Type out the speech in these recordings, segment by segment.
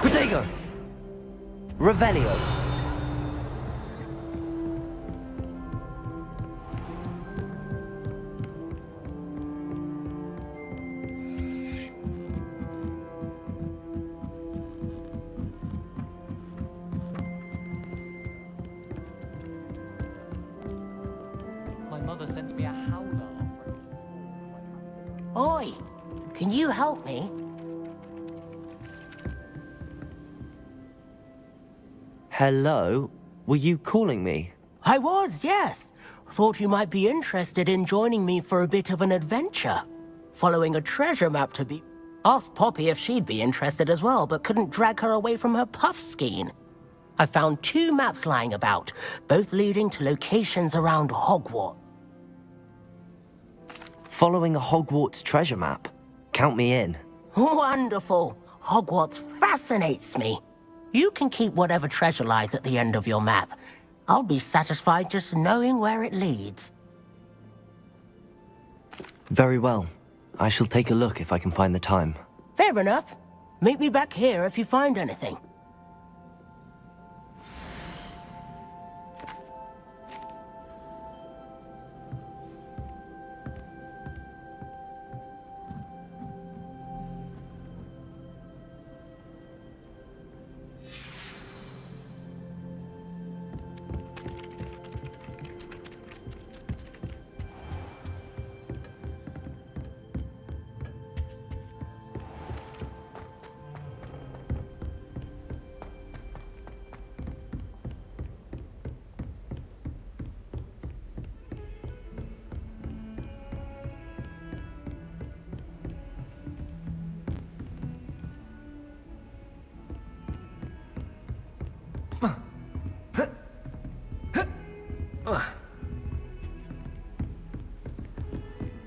Protego! Revelio! My mother sent me a howler offering. Oi! Can you help me? Hello? Were you calling me? I was, yes. Thought you might be interested in joining me for a bit of an adventure. Following a treasure map to be... Asked Poppy if she'd be interested as well, but couldn't drag her away from her puff skein. I found 2 maps lying about, both leading to locations around Hogwarts. Following a Hogwarts treasure map? Count me in. Wonderful. Hogwarts fascinates me. You can keep whatever treasure lies at the end of your map. I'll be satisfied just knowing where it leads. Very well. I shall take a look if I can find the time. Fair enough. Meet me back here if you find anything.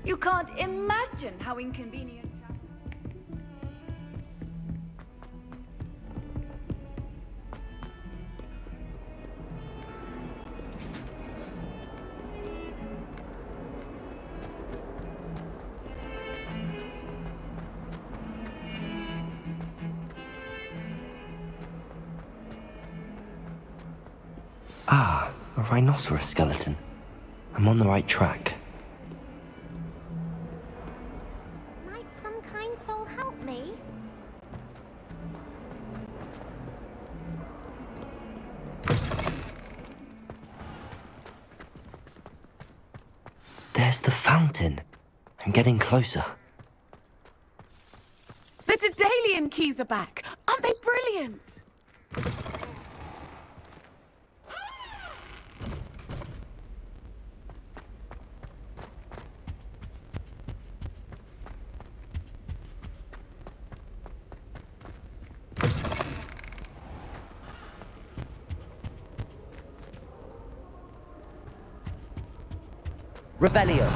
You can't imagine how inconvenient. Ah, a rhinoceros skeleton. I'm on the right track. Might some kind soul help me? There's the fountain. I'm getting closer. The Daedalian keys are back. Aren't they brilliant? Revelio!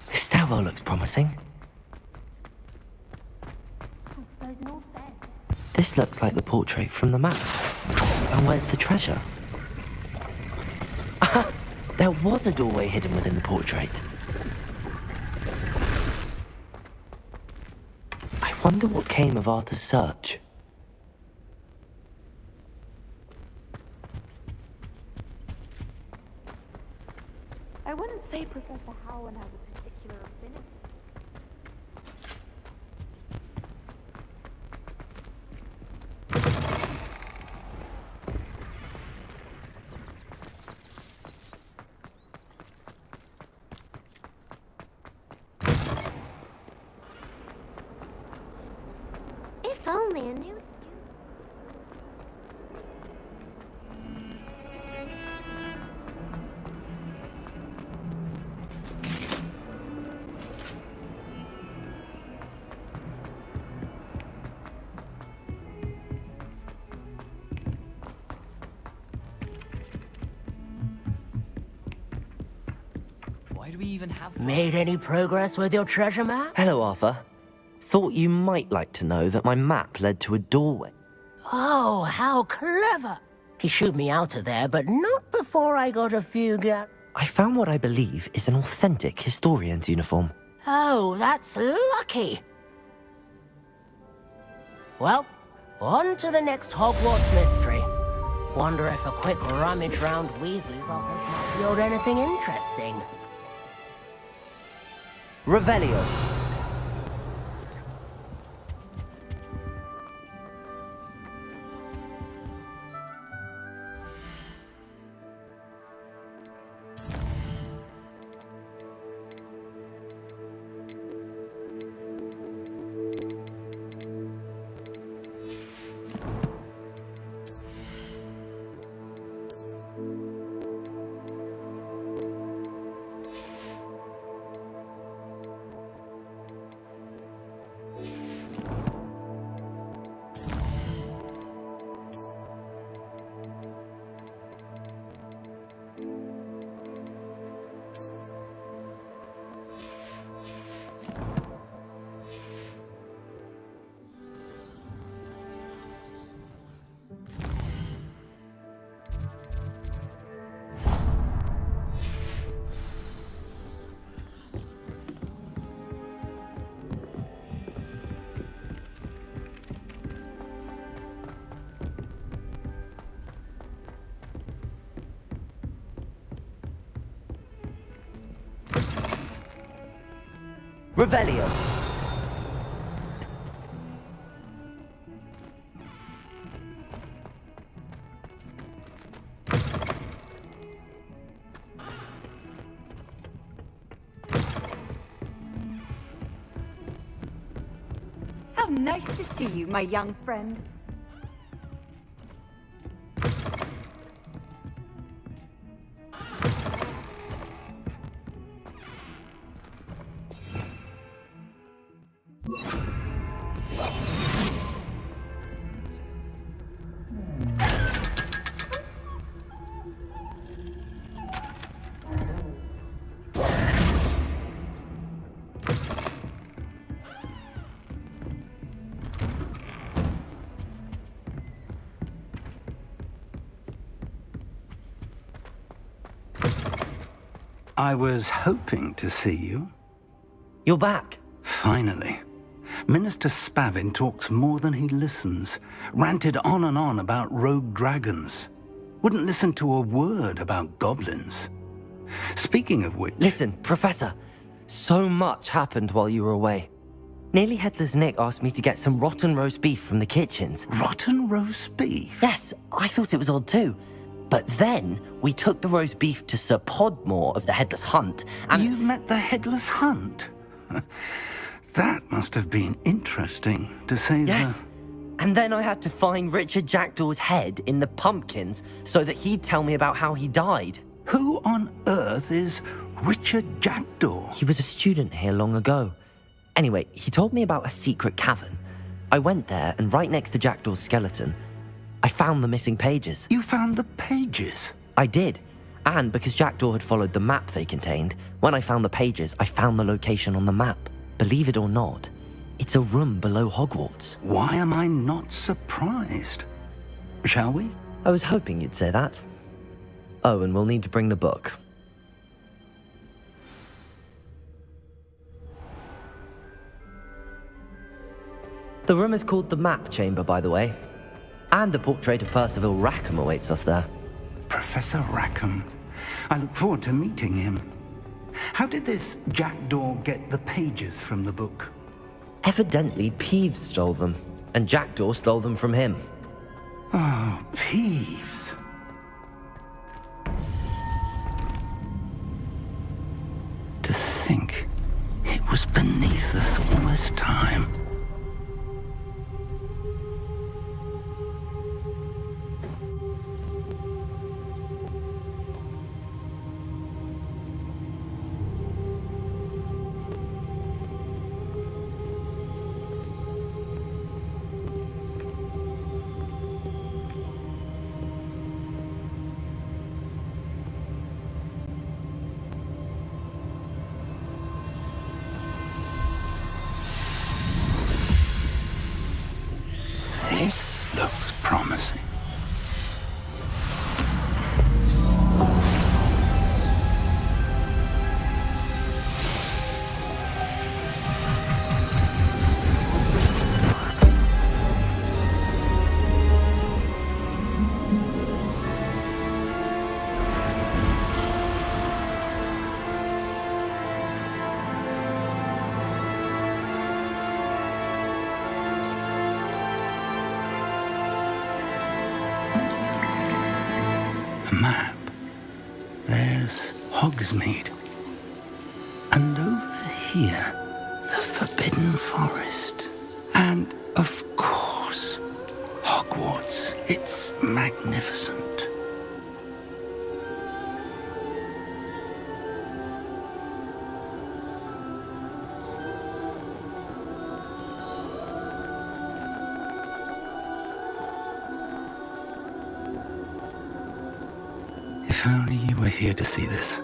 This stairwell looks promising. There's no bed. This looks like the portrait from the map. And where's the treasure? There was a doorway hidden within the portrait. I wonder what came of Arthur's search. I wouldn't say Professor Howland has a particular affinity. If only a new... Why do we even have one? Made any progress with your treasure map? Hello, Arthur. thought you might like to know that my map led to a doorway. Oh, how clever! He shooed me out of there, but not before I got a few I found what I believe is an authentic historian's uniform. Oh, that's lucky! Well, on to the next Hogwarts mystery. Wonder if a quick rummage round Weasley's office might yield anything interesting. Revelio. Revelio. How nice to see you, my young friend. I was hoping to see you. You're back. Finally. Minister Spavin talks more than he listens. Ranted on and on about rogue dragons. Wouldn't listen to a word about goblins. Speaking of which... Listen, Professor. So much happened while you were away. Nearly Headless Nick asked me to get some rotten roast beef from the kitchens. Rotten roast beef? Yes, I thought it was odd too. But then we took the roast beef to Sir Podmore of the Headless Hunt, and... You met the Headless Hunt? That must have been interesting, to say the... Yes. And then I had to find Richard Jackdaw's head in the pumpkins so that he'd tell me about how he died. Who on earth is Richard Jackdaw? He was a student here long ago. Anyway, he told me about a secret cavern. I went there, and right next to Jackdaw's skeleton, I found the missing pages. You found the pages? I did. And because Jackdaw had followed the map they contained, when I found the pages, I found the location on the map. Believe it or not, it's a room below Hogwarts. Why am I not surprised? Shall we? I was hoping you'd say that. Oh, and we'll need to bring the book. The room is called the Map Chamber, by the way. And a portrait of Percival Rackham awaits us there. Professor Rackham. I look forward to meeting him. How did this Jackdaw get the pages from the book? Evidently, Peeves stole them, and Jackdaw stole them from him. Oh, Peeves. To think it was beneath us all this time. A map. There's Hogsmeade. And over here, the Forbidden Forest. And, of course, Hogwarts. It's magnificent. If only you were here to see this.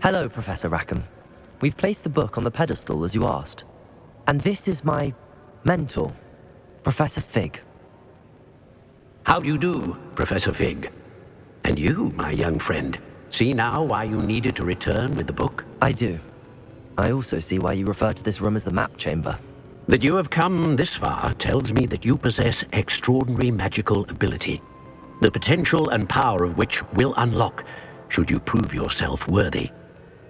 Hello, Professor Rackham. We've placed the book on the pedestal as you asked. And this is my mentor, Professor Fig. How do you do, Professor Fig? And you, my young friend, see now why you needed to return with the book? I do. I also see why you refer to this room as the map chamber. That you have come this far tells me that you possess extraordinary magical ability, the potential and power of which will unlock should you prove yourself worthy.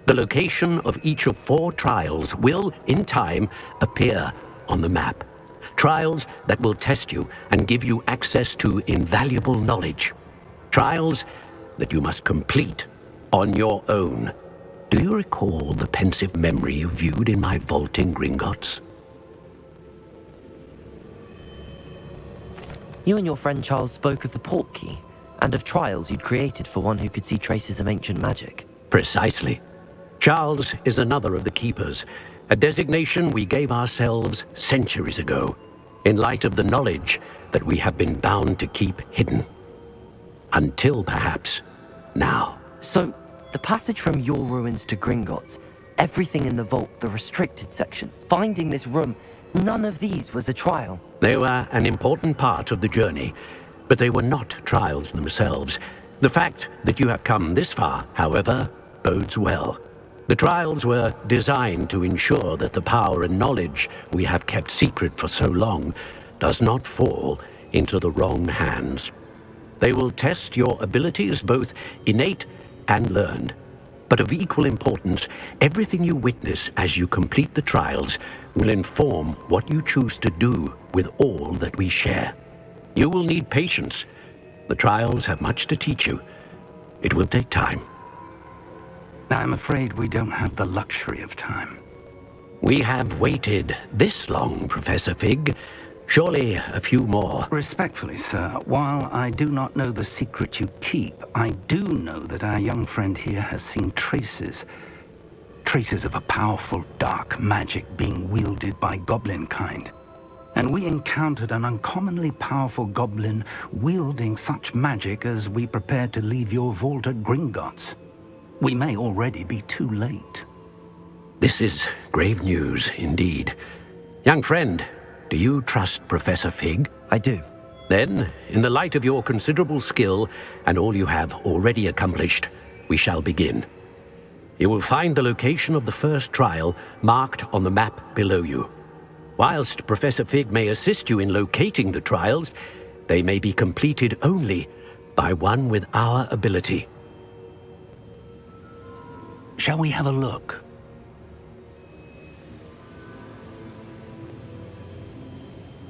The location of each of 4 trials will, in time, appear on the map. Trials that will test you and give you access to invaluable knowledge. Trials that you must complete on your own. Do you recall the pensive memory you viewed in my vault in Gringotts? You and your friend Charles spoke of the portkey and of trials you'd created for one who could see traces of ancient magic. Precisely. Charles is another of the Keepers, a designation we gave ourselves centuries ago, in light of the knowledge that we have been bound to keep hidden. Until perhaps now. So, the passage from your ruins to Gringotts, everything in the vault, the restricted section, finding this room, none of these was a trial. They were an important part of the journey, but they were not trials themselves. The fact that you have come this far, however, bodes well. The trials were designed to ensure that the power and knowledge we have kept secret for so long does not fall into the wrong hands. They will test your abilities, both innate and learned. But of equal importance, everything you witness as you complete the trials will inform what you choose to do with all that we share. You will need patience. The trials have much to teach you. It will take time. I'm afraid we don't have the luxury of time. We have waited this long, Professor Fig. Surely a few more. Respectfully, sir, while I do not know the secret you keep, I do know that our young friend here has seen traces of a powerful dark magic being wielded by goblin kind. And we encountered an uncommonly powerful goblin wielding such magic as we prepared to leave your vault at Gringotts. We may already be too late. This is grave news indeed. Young friend, do you trust Professor Fig? I do. Then, in the light of your considerable skill and all you have already accomplished, we shall begin. You will find the location of the first trial marked on the map below you. Whilst Professor Fig may assist you in locating the trials, they may be completed only by one with our ability. Shall we have a look?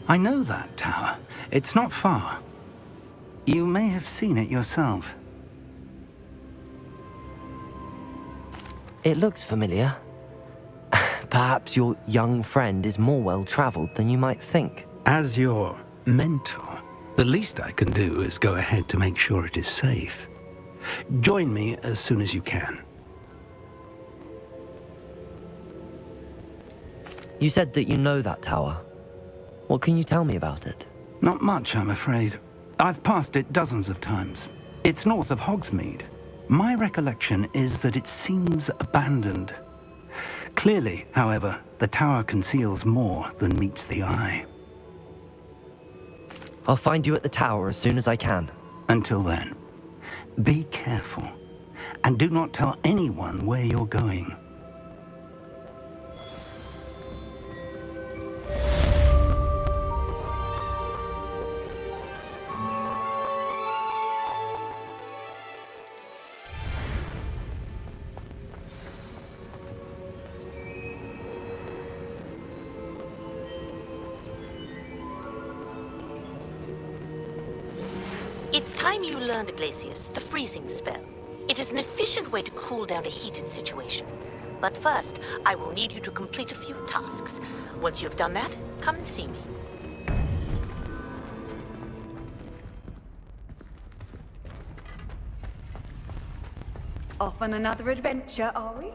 I know that tower. It's not far. You may have seen it yourself. It looks familiar. Perhaps your young friend is more well-traveled than you might think. As your mentor, the least I can do is go ahead to make sure it is safe. Join me as soon as you can. You said that you know that tower. What can you tell me about it? Not much, I'm afraid. I've passed it dozens of times. It's north of Hogsmeade. My recollection is that it seems abandoned. Clearly, however, the tower conceals more than meets the eye. I'll find you at the tower as soon as I can. Until then. Be careful, and do not tell anyone where you're going. It's time you learned, Iglesias, the freezing spell. It is an efficient way to cool down a heated situation. But first, I will need you to complete a few tasks. Once you've done that, come and see me. Off on another adventure, are we?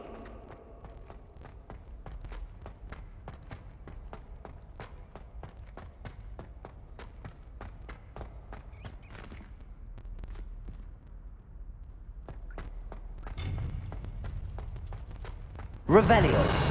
Revelio.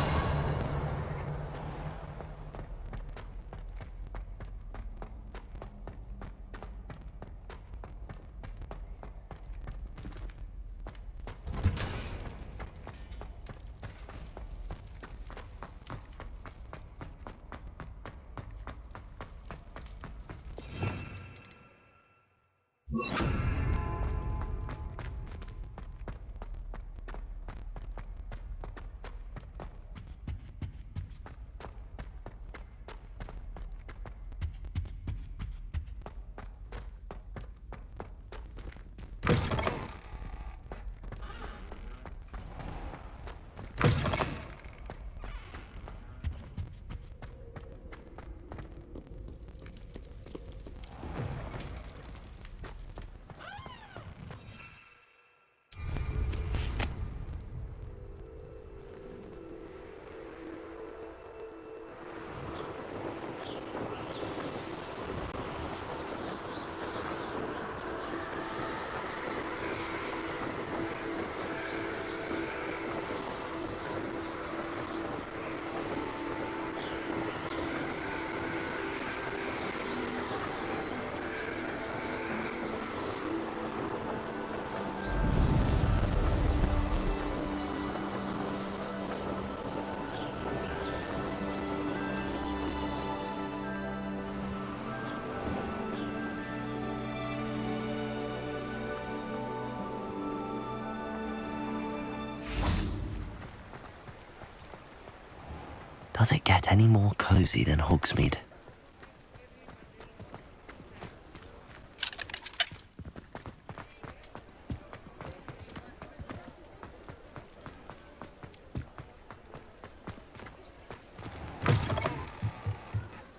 Does it get any more cozy than Hogsmeade?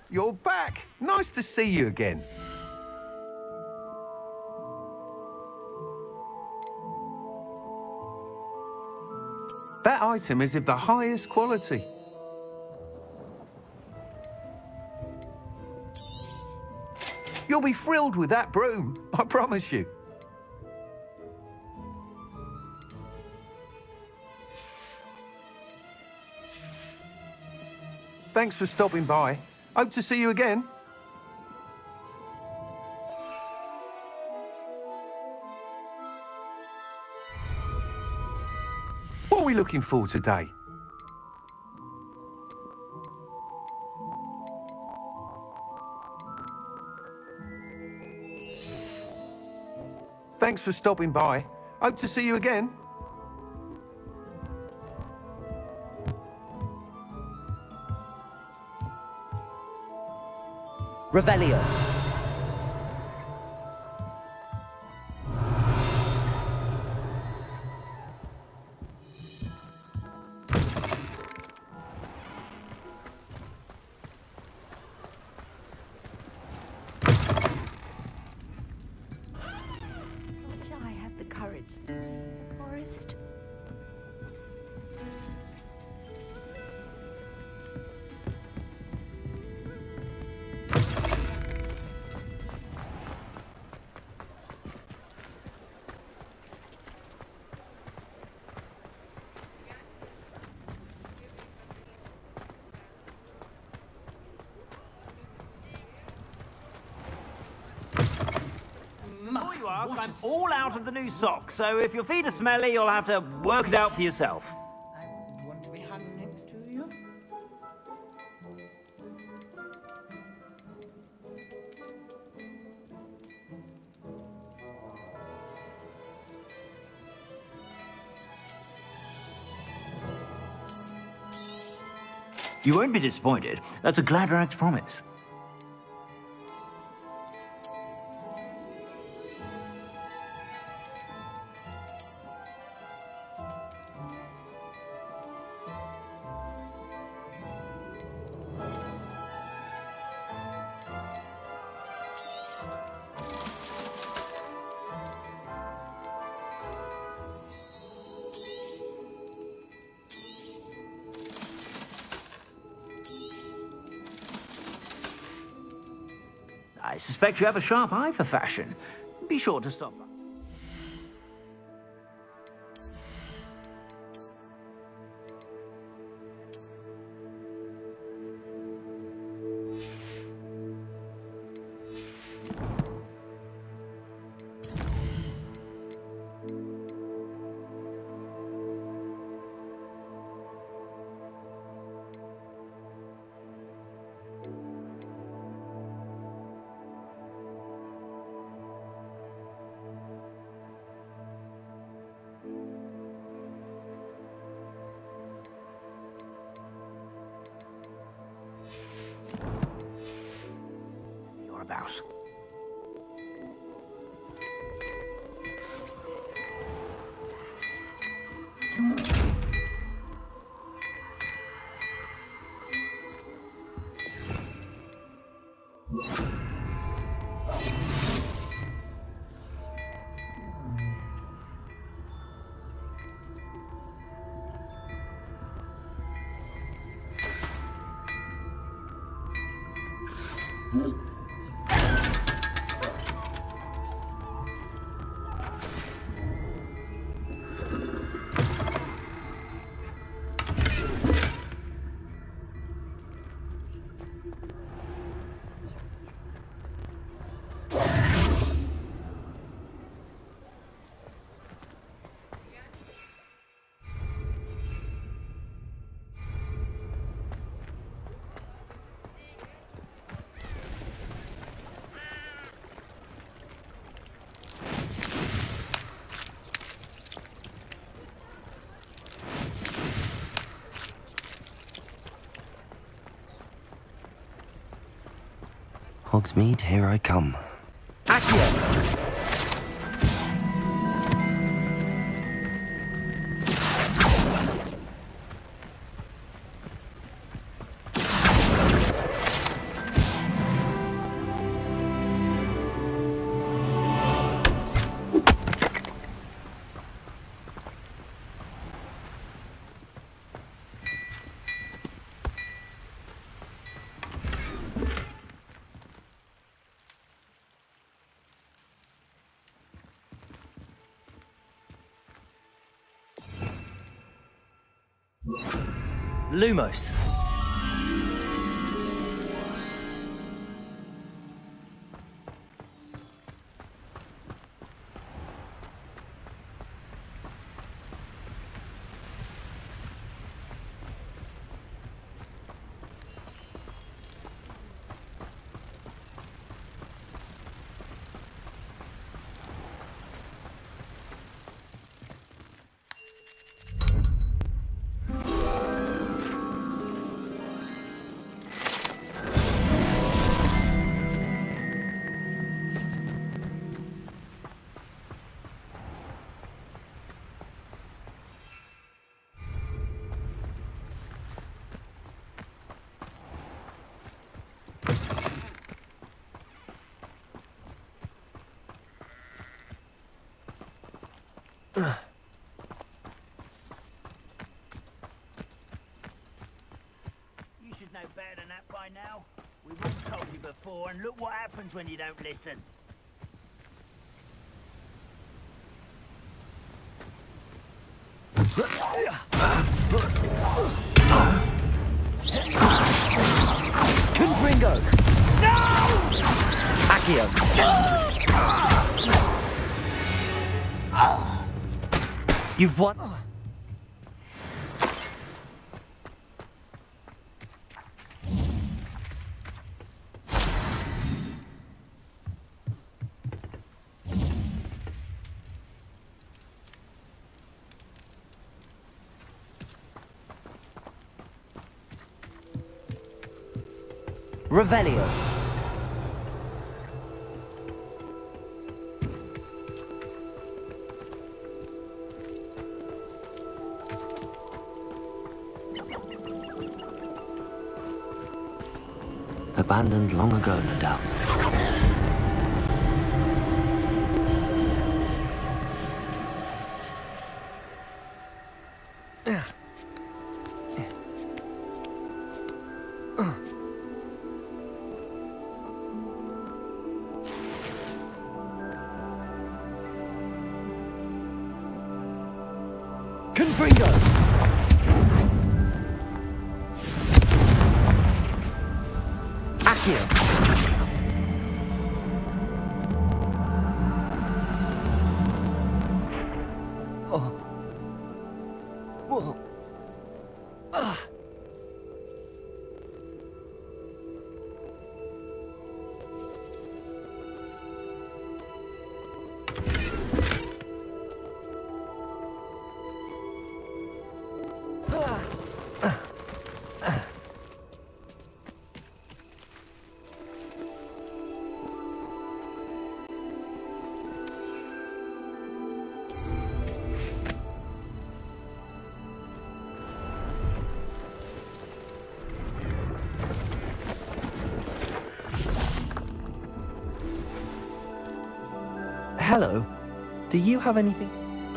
You're back! Nice to see you again. That item is of the highest quality. You'll be thrilled with that broom, I promise you. Thanks for stopping by. Hope to see you again. What are we looking for today? Thanks for stopping by. Hope to see you again. Revelio. Wish I had the courage. Forest. you ask, I'm all out of the new socks, so if your feet are smelly, you'll have to work it out for yourself. I want to be hung next to you. You won't be disappointed. That's a Gladrag's promise. I suspect you have a sharp eye for fashion. Be sure to stop by. About. Hogsmeade, here I come. Accio! Lumos. You should know better than that by now. We've all told you before, and look what happens when you don't listen. Confringo! No! Accio! You've won. Revelio. Abandoned long ago, no doubt. Confringo! Accio! Oh. Whoa. Ah. Hello. Do you have anything?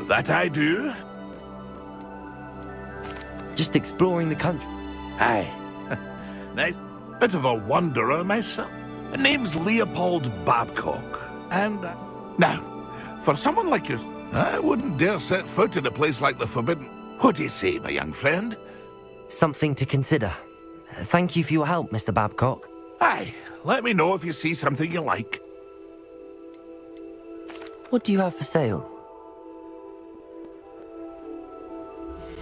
That I do. Just exploring the country. Aye. Nice. Bit of a wanderer myself. Name's Leopold Babcock. And, now, for someone like you, I wouldn't dare set foot in a place like the Forbidden. What do you say, my young friend? Something to consider. Thank you for your help, Mr. Babcock. Aye. Let me know if you see something you like. What do you have for sale?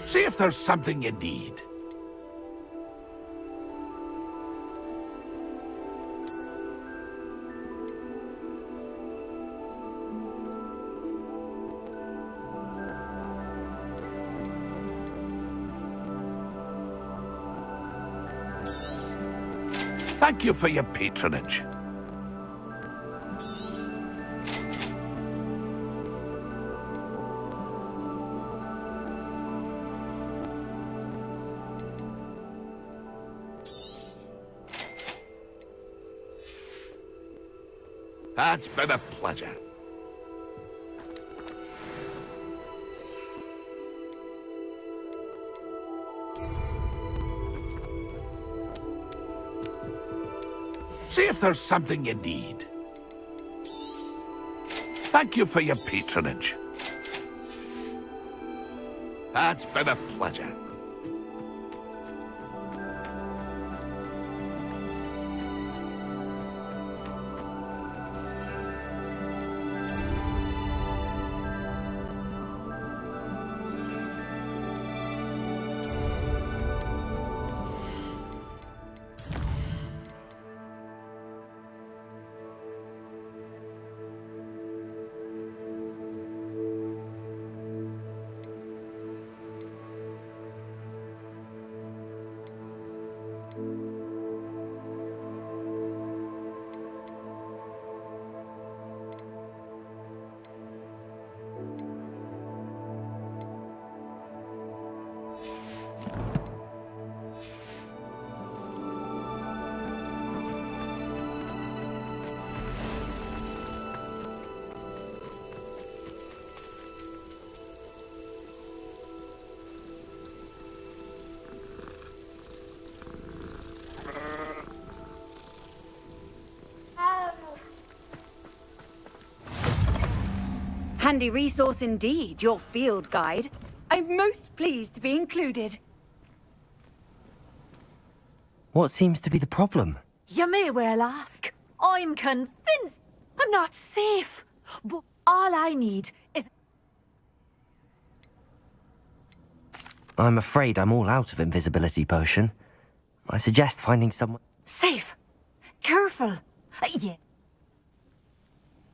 See if there's something you need. Thank you for your patronage. It's been a pleasure. See if there's something you need. Thank you for your patronage. It's been a pleasure. Handy resource indeed, your field guide. I'm most pleased to be included. What seems to be the problem? You may well ask. I'm convinced I'm not safe. But all I need is... I'm afraid I'm all out of invisibility potion. I suggest finding someone... Safe. Careful. Yeah.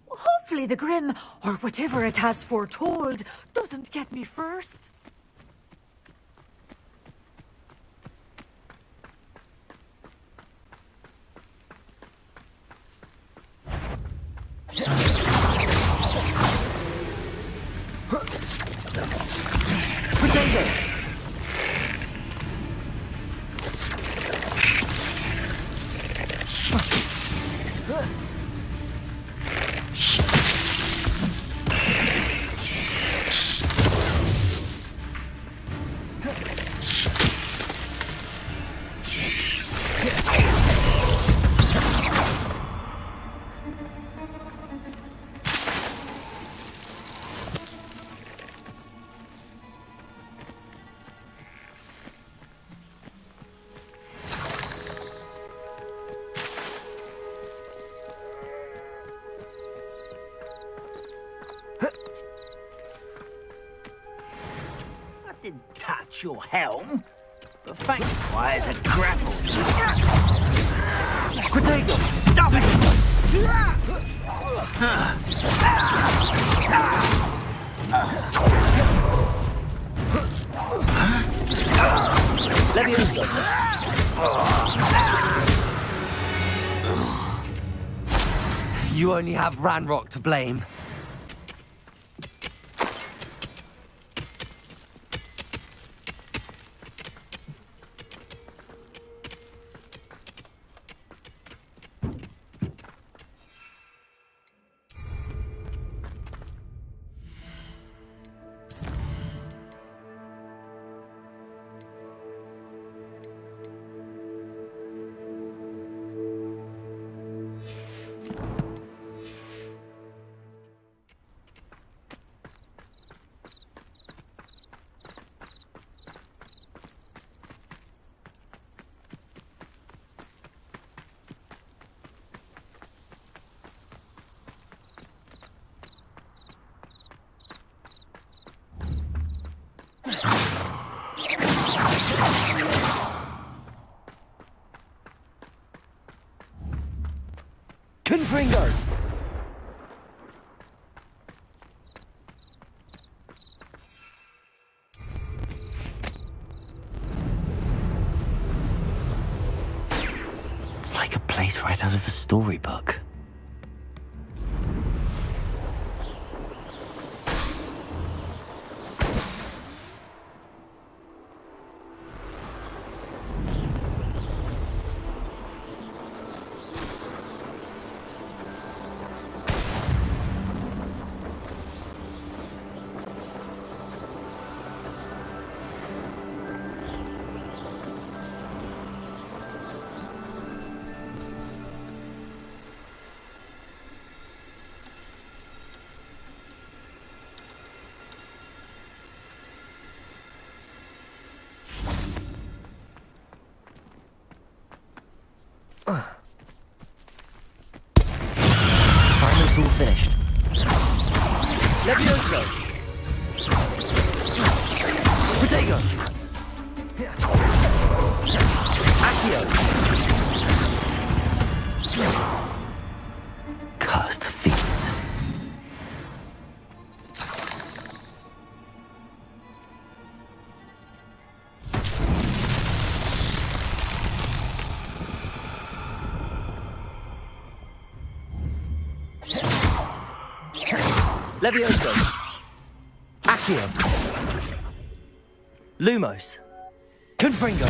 Hopefully the Grim, or whatever it has foretold, doesn't get me first. Potato! Didn't touch your helm, but fact-wise a grapple. Potato! Stop it! Leviosa! You only have Ranrock to blame. Confringo! It's like a place right out of a storybook. Assignment's all finished. Levioso! Potato! Accio! Cursed fiends. Levioso! Accio! Lumos! Confringo!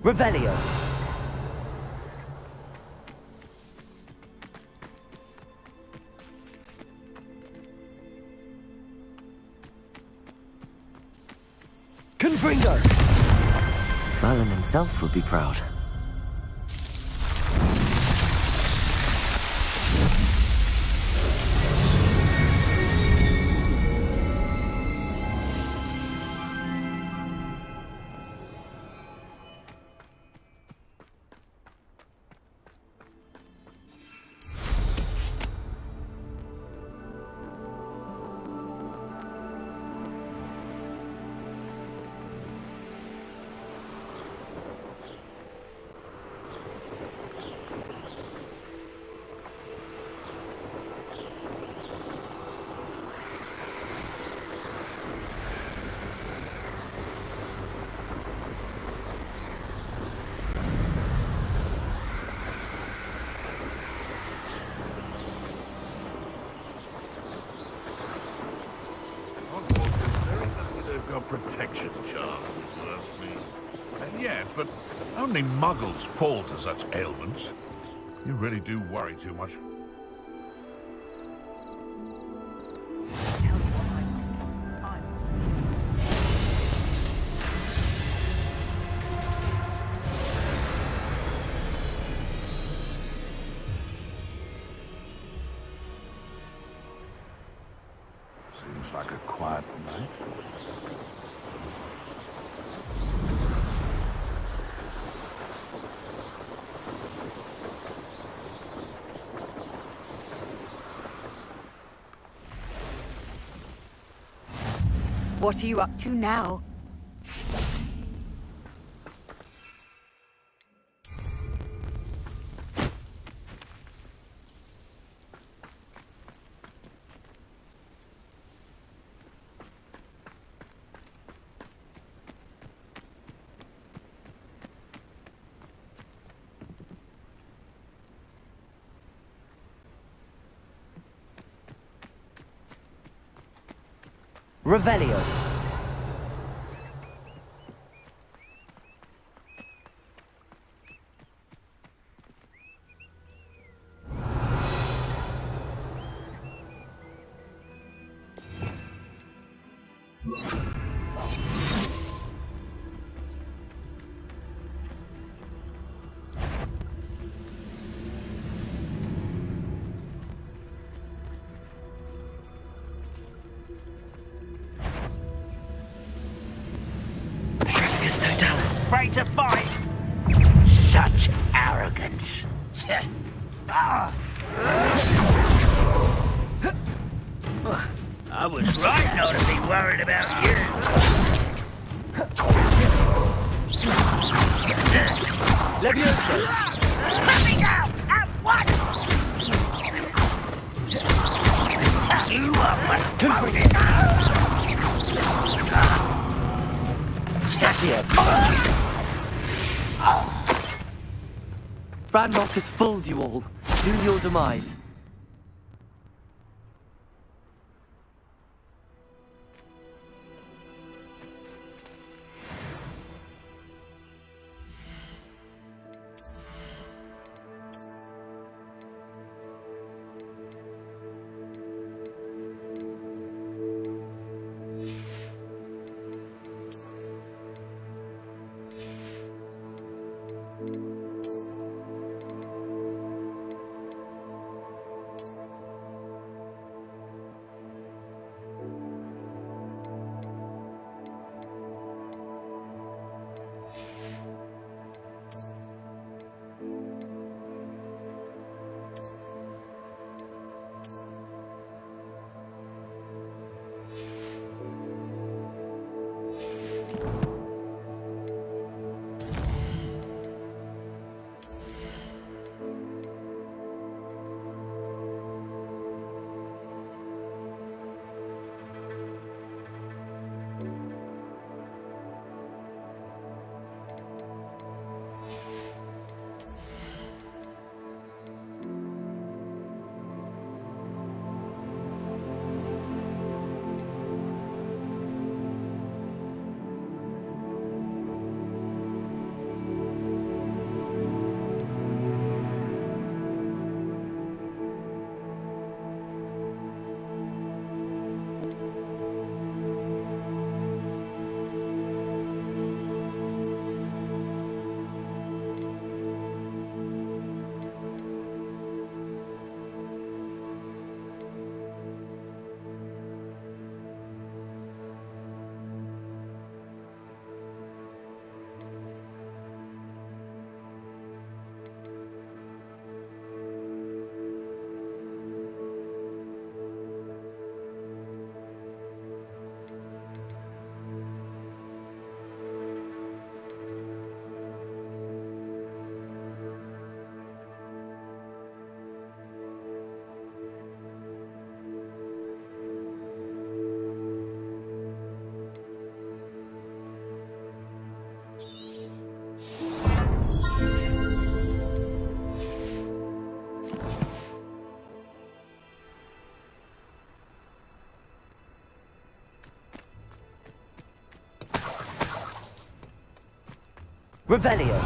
Revelio! Confringo! Merlin himself would be proud. got protection charms, that's me. And yes, but only muggles fall to such ailments. You really do worry too much. Seems like a quiet night. What are you up to now? Revelio. Afraid to fight? Such arrogance. I was right not to be worried about you. Levioso. Let me go! At once! You are promoted! Radnock has fooled you all. To your demise. Revelio.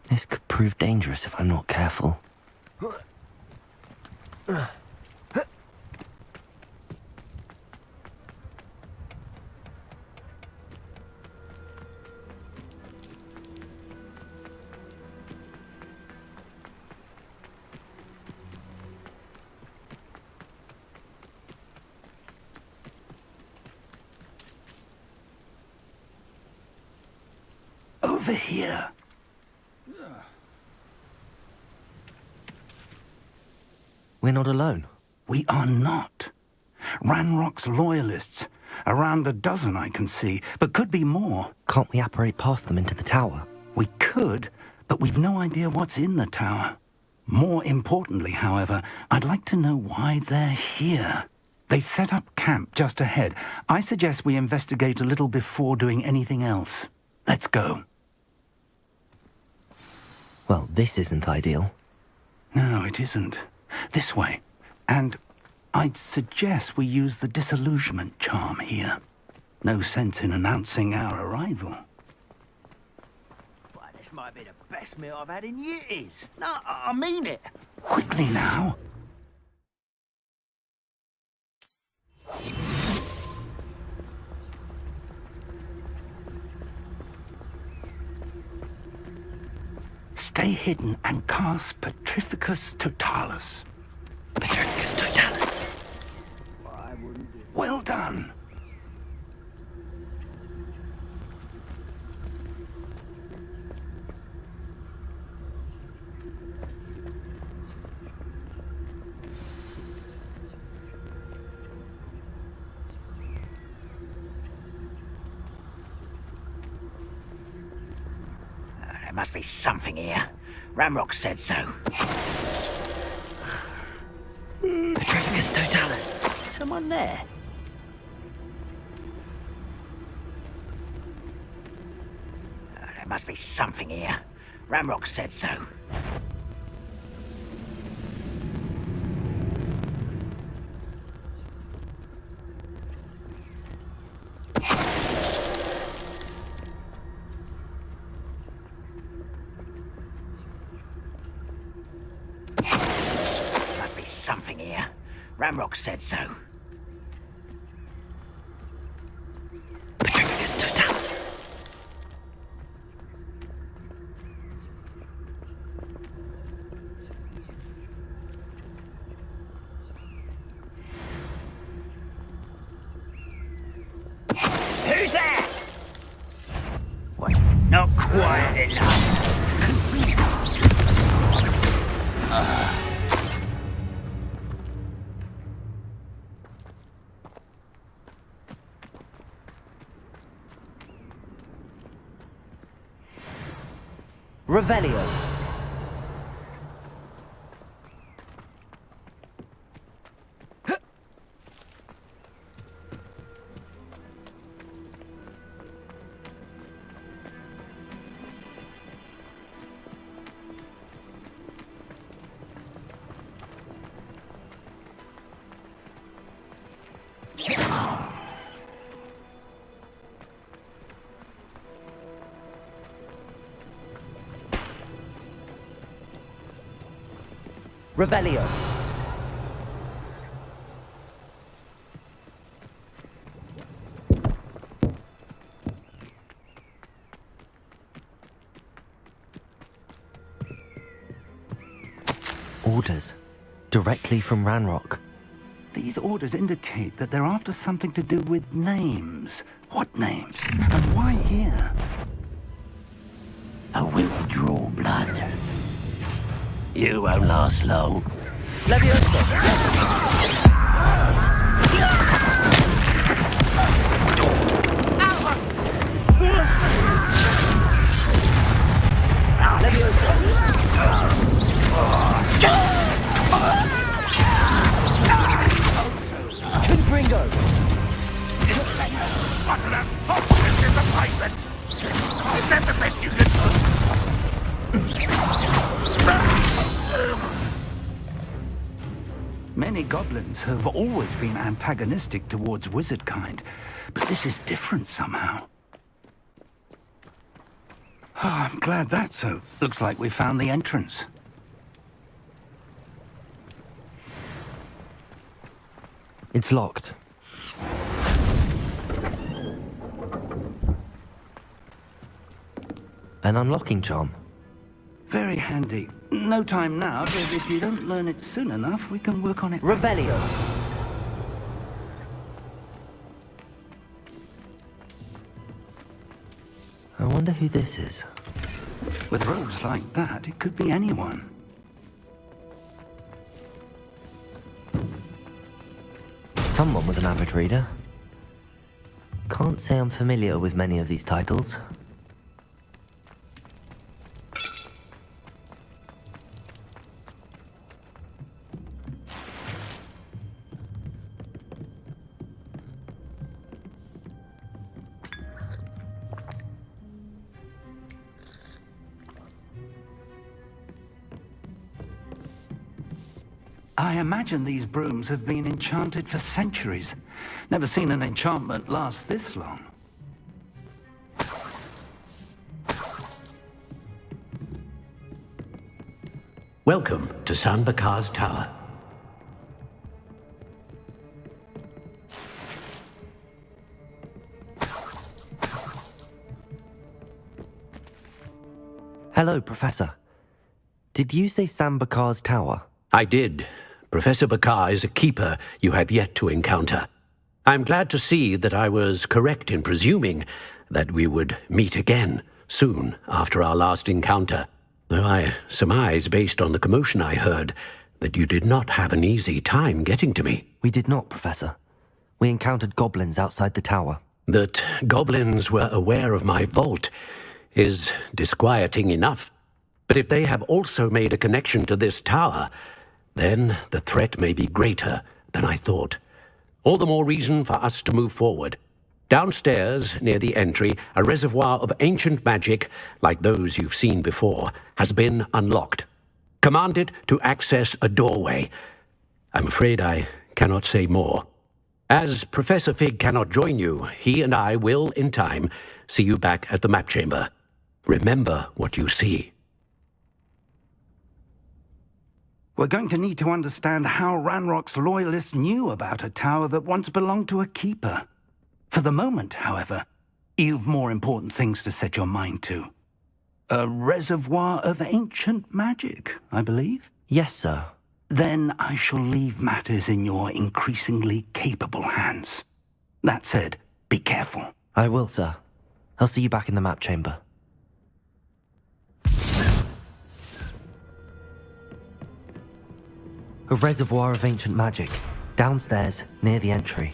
This could prove dangerous if I'm not careful. Over here. We're not alone. We are not. Ranrock's loyalists. Around a dozen I can see, but could be more. Can't we apparate past them into the tower? We could, but we've no idea what's in the tower. More importantly, however, I'd like to know why they're here. They've set up camp just ahead. I suggest we investigate a little before doing anything else. Let's go. Well, this isn't ideal. No, it isn't. This way. And I'd suggest we use the disillusionment charm here. No sense in announcing our arrival. Well, this might be the best meal I've had in years. No, I mean it. Quickly now. Stay hidden and cast Petrificus Totalis. Petrificus Totalis. Well done. There must be something here. Ramrock said so. Petrificus Totalis. Someone there? There must be something here. Ramrock said so. Must be something here. Ramrock said so. Petrificus Totalis. Who's there? Wait, not quiet enough. Revelio. Revelio. Orders. Directly from Ranrock. These orders indicate that they're after something to do with names. What names? And why here? I will draw blood. You won't last long. Confringo! Disappointment! Is that the best you can do? Many goblins have always been antagonistic towards wizard kind, but this is different somehow. Oh, I'm glad that's so. Looks like we found the entrance. It's locked. An unlocking charm. Very handy. No time now, but if you don't learn it soon enough, we can work on it. Revelios. I wonder who this is. With robes like that, it could be anyone. Someone was an avid reader. Can't say I'm familiar with many of these titles. I imagine these brooms have been enchanted for centuries. Never seen an enchantment last this long. Welcome to San Bakar's Tower. Hello, Professor. Did you say San Bakar's Tower? I did. Professor Bakar is a keeper you have yet to encounter. I'm glad to see that I was correct in presuming that we would meet again soon after our last encounter, though I surmise, based on the commotion I heard, that you did not have an easy time getting to me. We did not, Professor. We encountered goblins outside the tower. That goblins were aware of my vault is disquieting enough. But if they have also made a connection to this tower, then the threat may be greater than I thought. All the more reason for us to move forward. Downstairs, near the entry, a reservoir of ancient magic, like those you've seen before, has been unlocked. Command it to access a doorway. I'm afraid I cannot say more. As Professor Fig cannot join you, he and I will, in time, see you back at the map chamber. Remember what you see. We're going to need to understand how Ranrock's loyalists knew about a tower that once belonged to a keeper. For the moment, however, you've more important things to set your mind to. A reservoir of ancient magic, I believe? Yes, sir. Then I shall leave matters in your increasingly capable hands. That said, be careful. I will, sir. I'll see you back in the map chamber. A reservoir of ancient magic, downstairs, near the entry.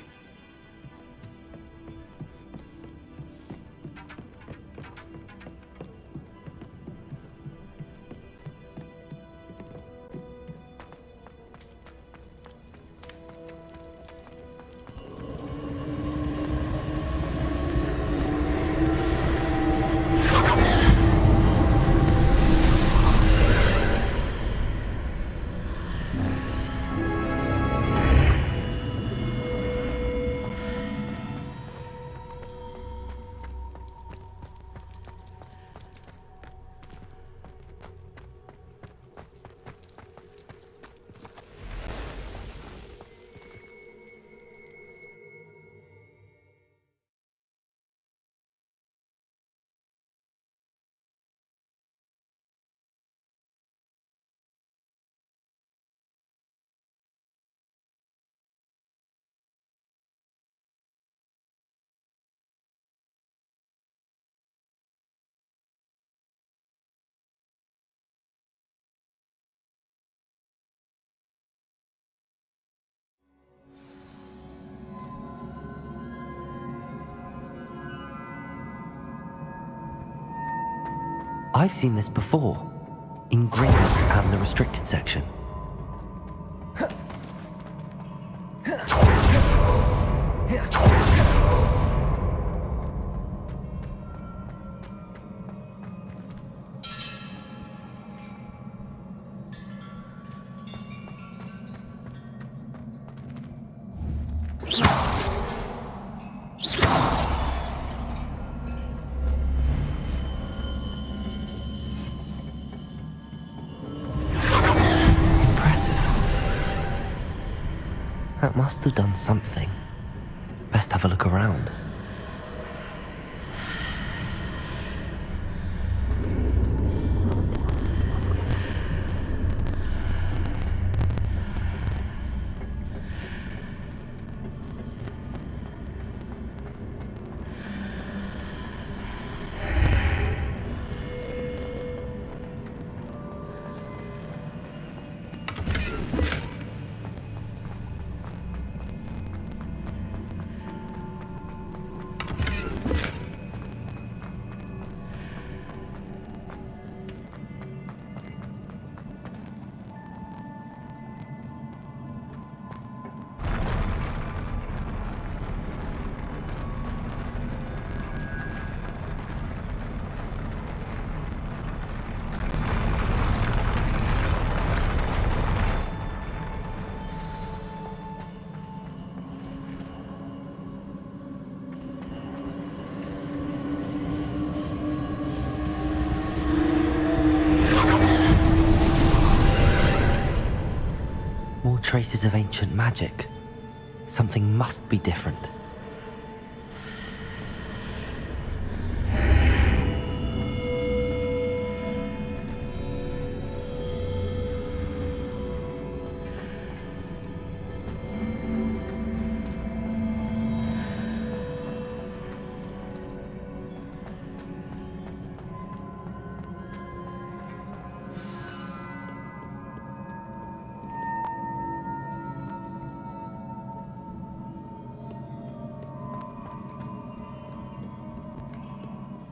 I've seen this before, in Gringotts and the restricted section. That must have done something. Best have a look around. More traces of ancient magic. Something must be different.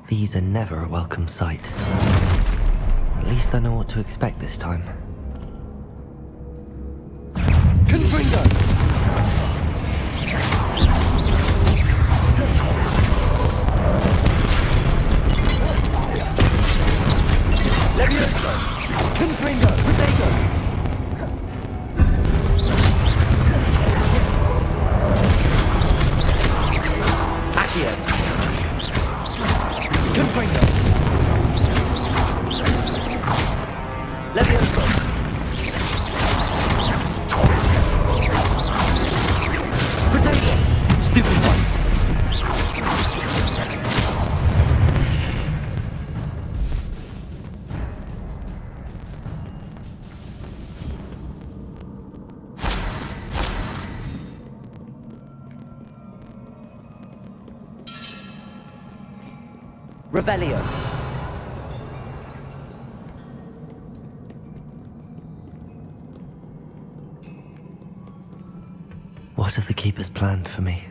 These are never a welcome sight. At least I know what to expect this time. Confringo! Levioso! Confringo! Protego! Confringo! Levioso! Protego! Stupid one! Revelio. What have the Keepers planned for me?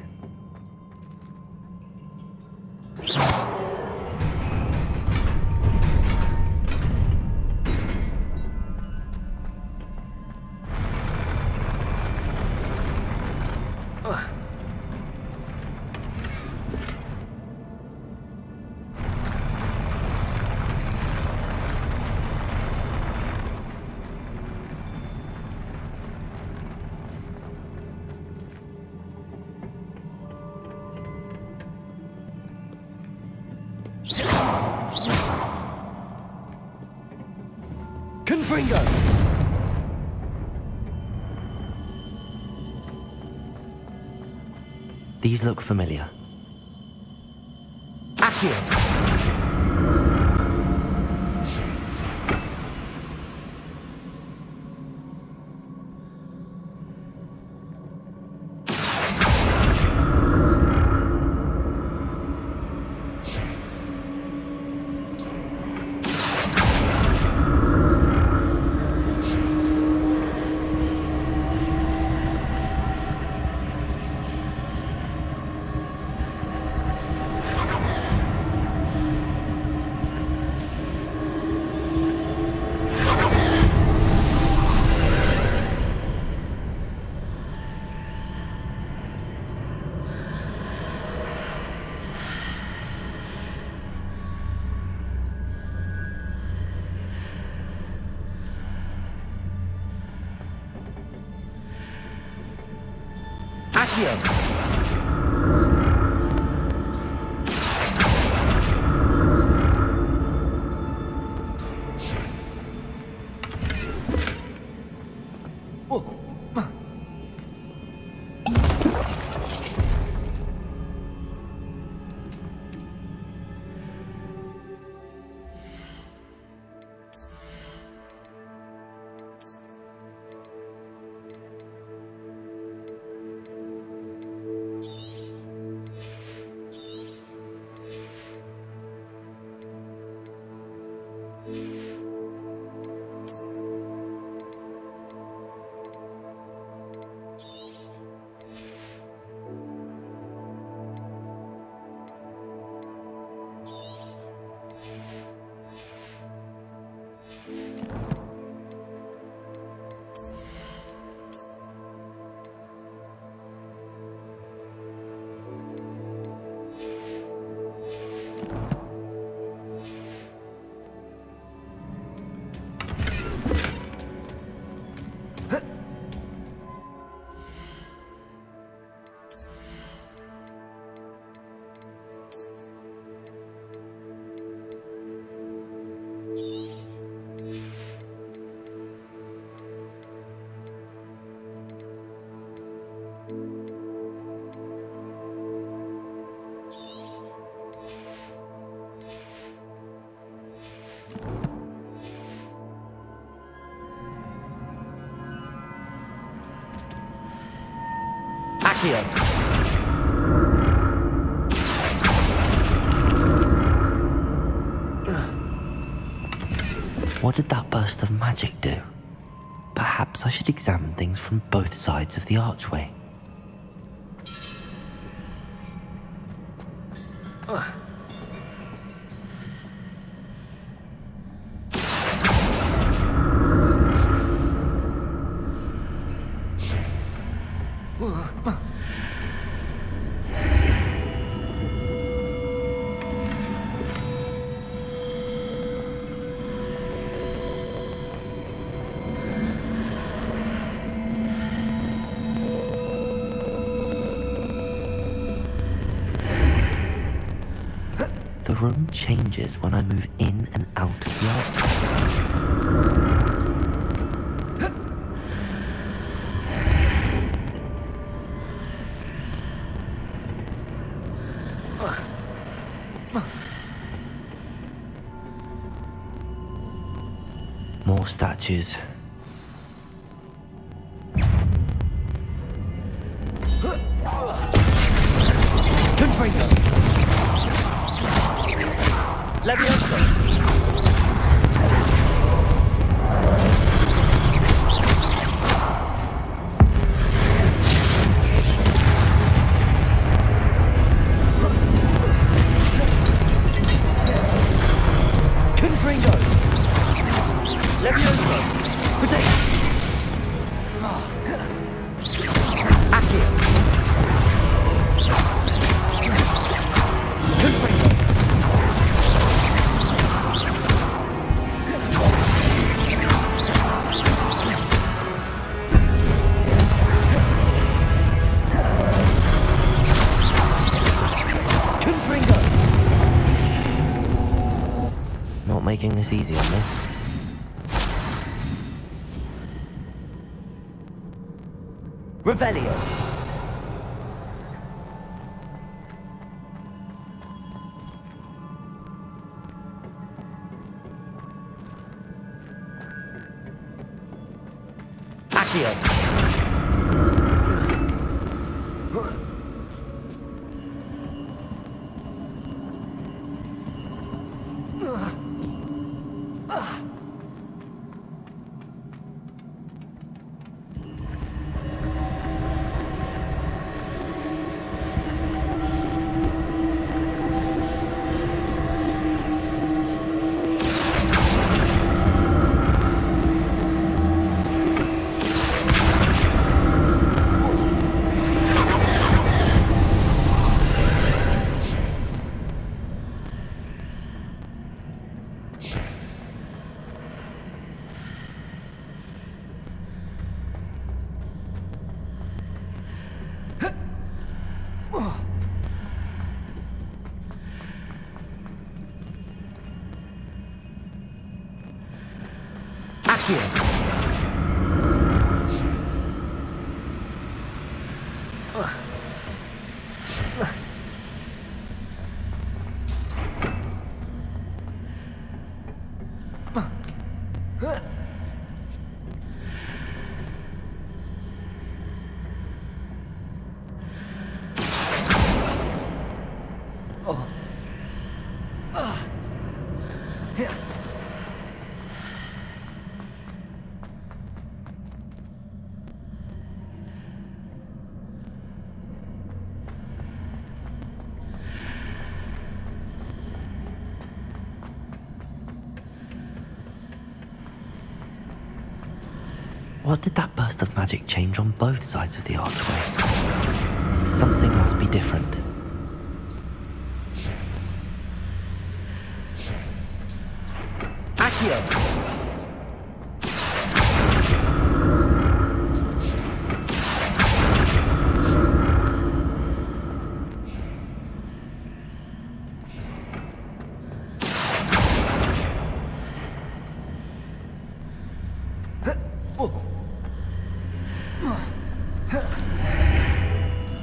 Confringo! These look familiar. Accio! Accio! Accio! What did that burst of magic do? Perhaps I should examine things from both sides of the archway. The room changes when I move in and out of the archway. More statues. Confringo! Levioso! Confringo! Levioso! Protect! Accio! Confringo! Not making this easy on me. Revelio! Accio! Accio. What did that burst of magic change on both sides of the archway? Something must be different. Accio.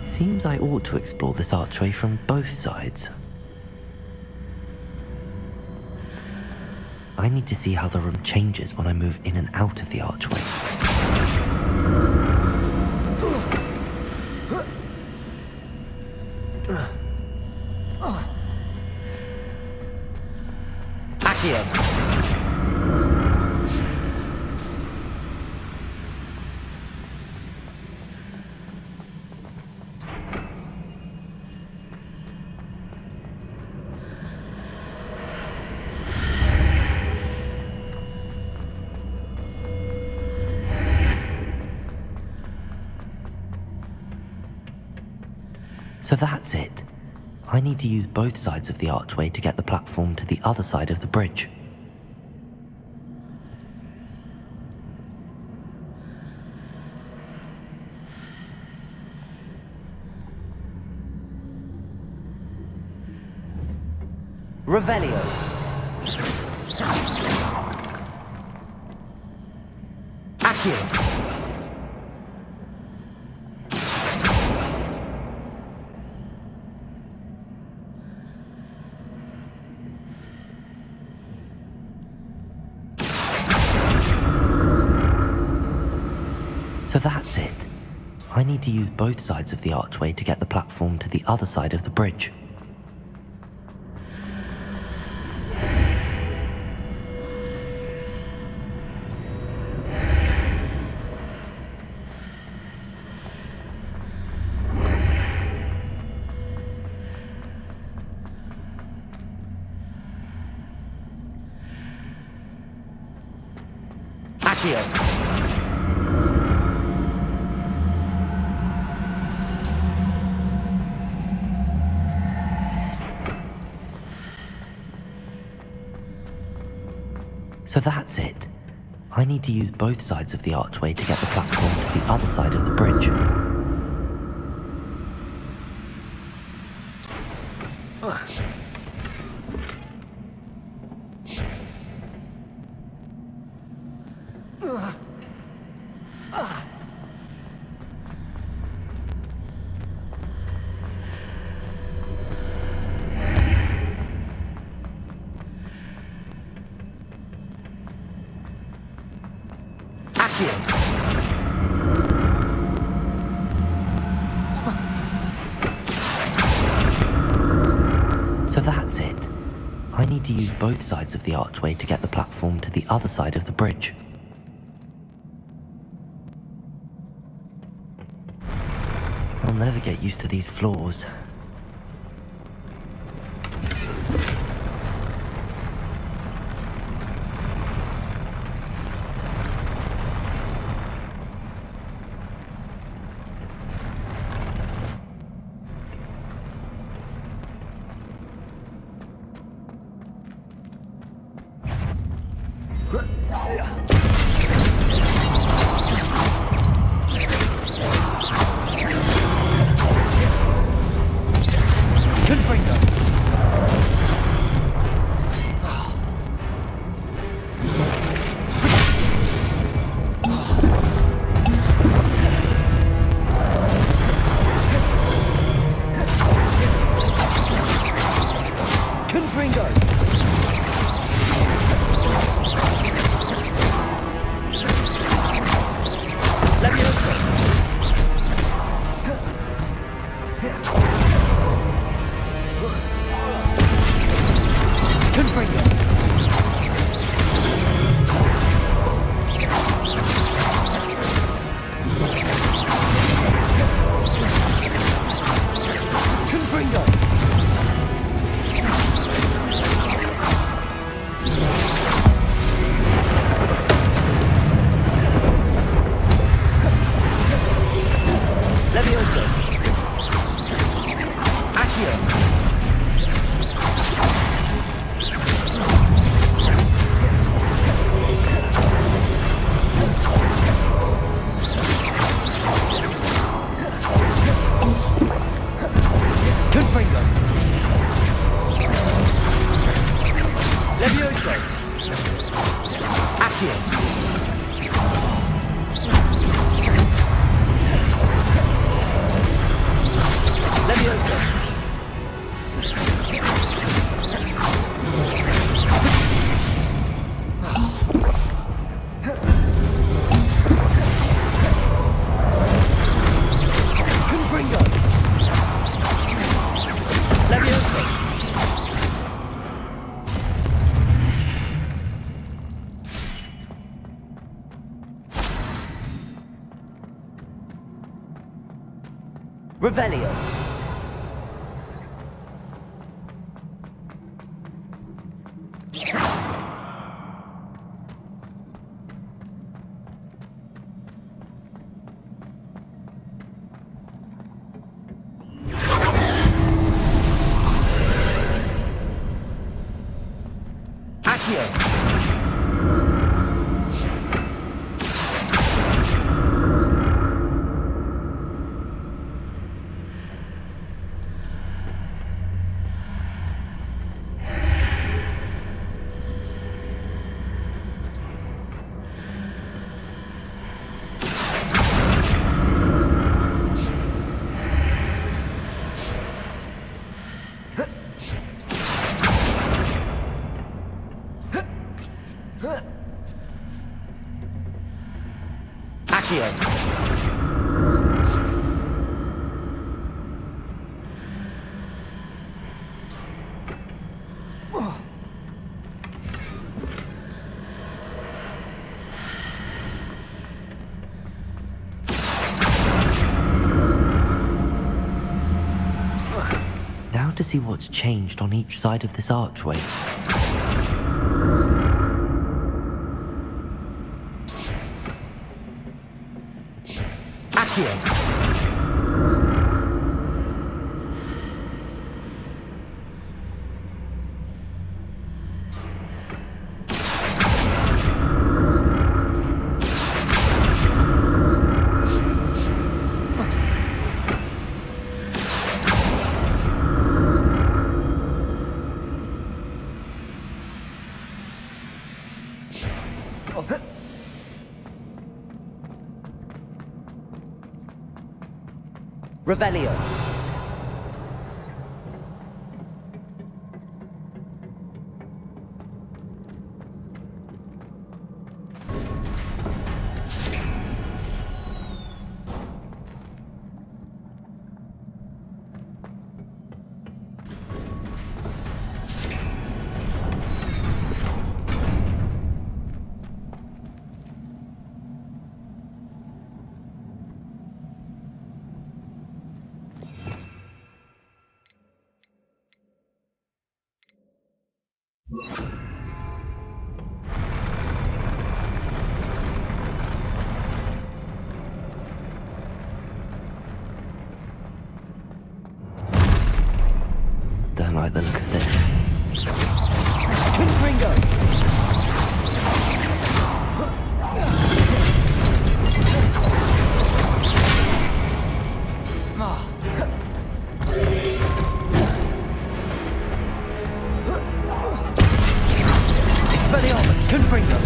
Seems I ought to explore this archway from both sides. I need to see how the room changes when I move in and out of the archway. Accio. So that's it. I need to use both sides of the archway to get the platform to the other side of the bridge. Revelio. Accio. So that's it. I need to use both sides of the archway to get the platform to the other side of the bridge. Accio. So that's it. I need to use both sides of the archway to get the platform to the other side of the bridge. So that's it. I need to use both sides of the archway to get the platform to the other side of the bridge. I'll never get used to these floors. Levioso! Accio! Levioso! Confringo! Levioso! Revelio! Accio! Accio! Now to see what's changed on each side of this archway. Accio! Revelio! Don't like the look of this. Confringo! Expelliarmus! Confringo!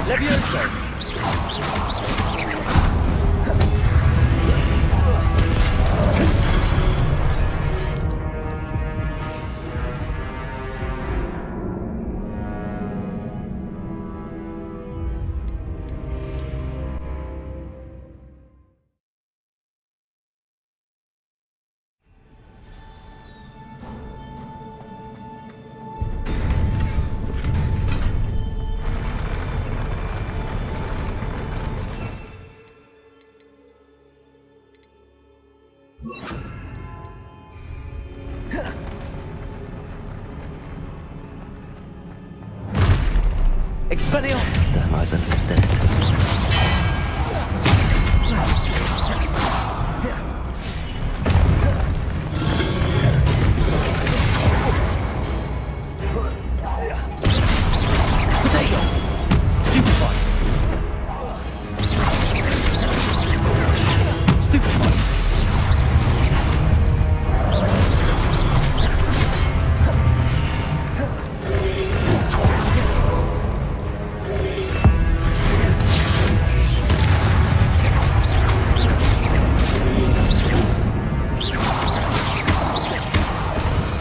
Levioso! Expelliarmus! Don't like the look of this.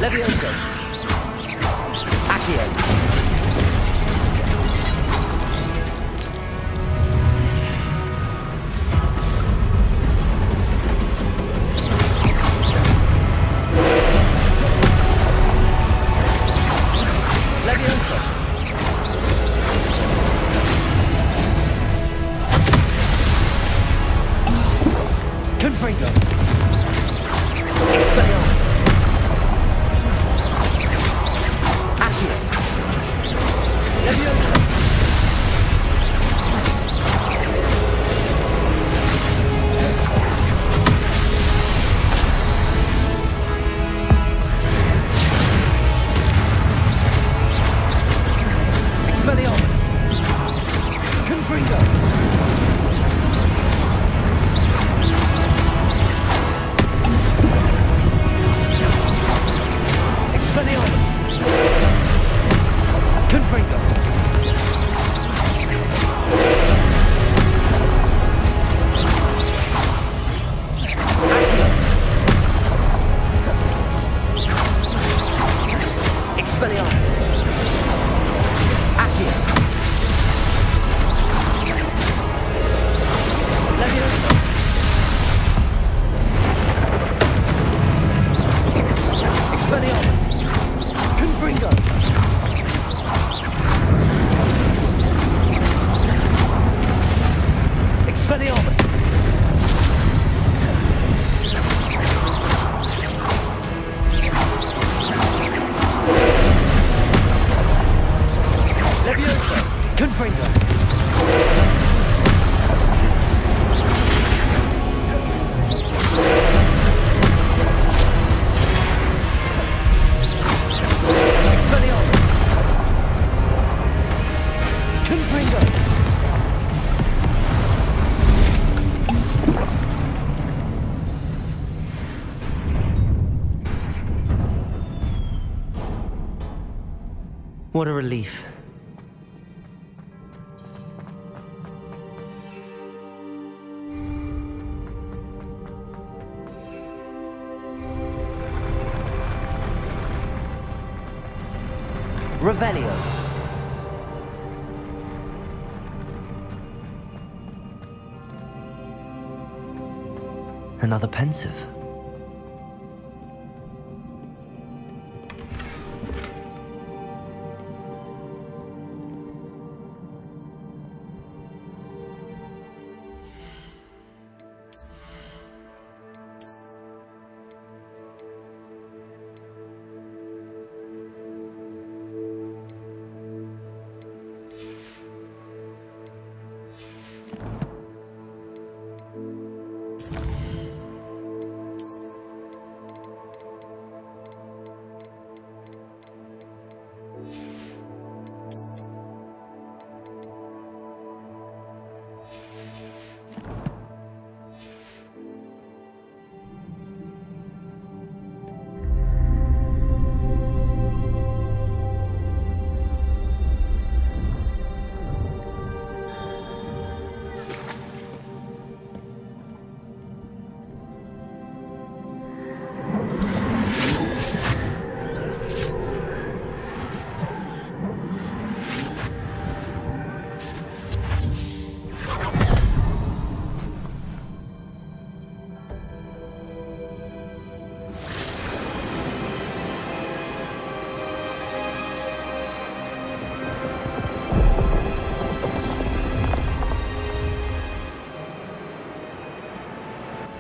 Levioso. Accio. Levioso. Confringo. Expelliarmus. Accio. Levioso. Expelliarmus. Confringo. Expelliarmus. Confringo. Expelliarmus. Accio. Levioso. Expelliarmus. Confringo. Expelliarmus. Levioso. Confringo. Expelliarmus. Confringo. What a relief. Revelio. Another pensive.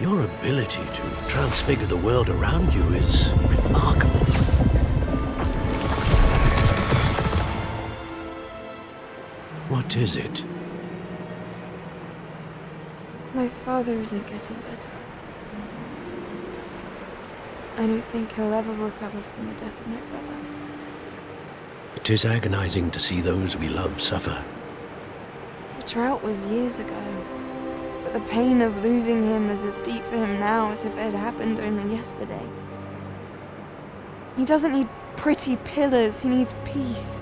Your ability to transfigure the world around you is remarkable. What is it? My father isn't getting better. I don't think he'll ever recover from the death of my brother. It is agonizing to see those we love suffer. The drought was years ago, but the pain of losing him is as deep for him now as if it had happened only yesterday. He doesn't need pretty pillars, he needs peace.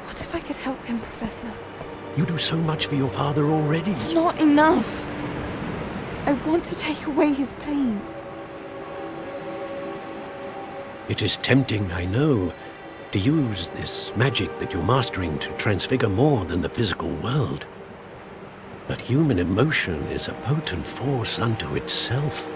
What if I could help him, Professor? You do so much for your father already. It's not enough. I want to take away his pain. It is tempting, I know, to use this magic that you're mastering to transfigure more than the physical world. But human emotion is a potent force unto itself.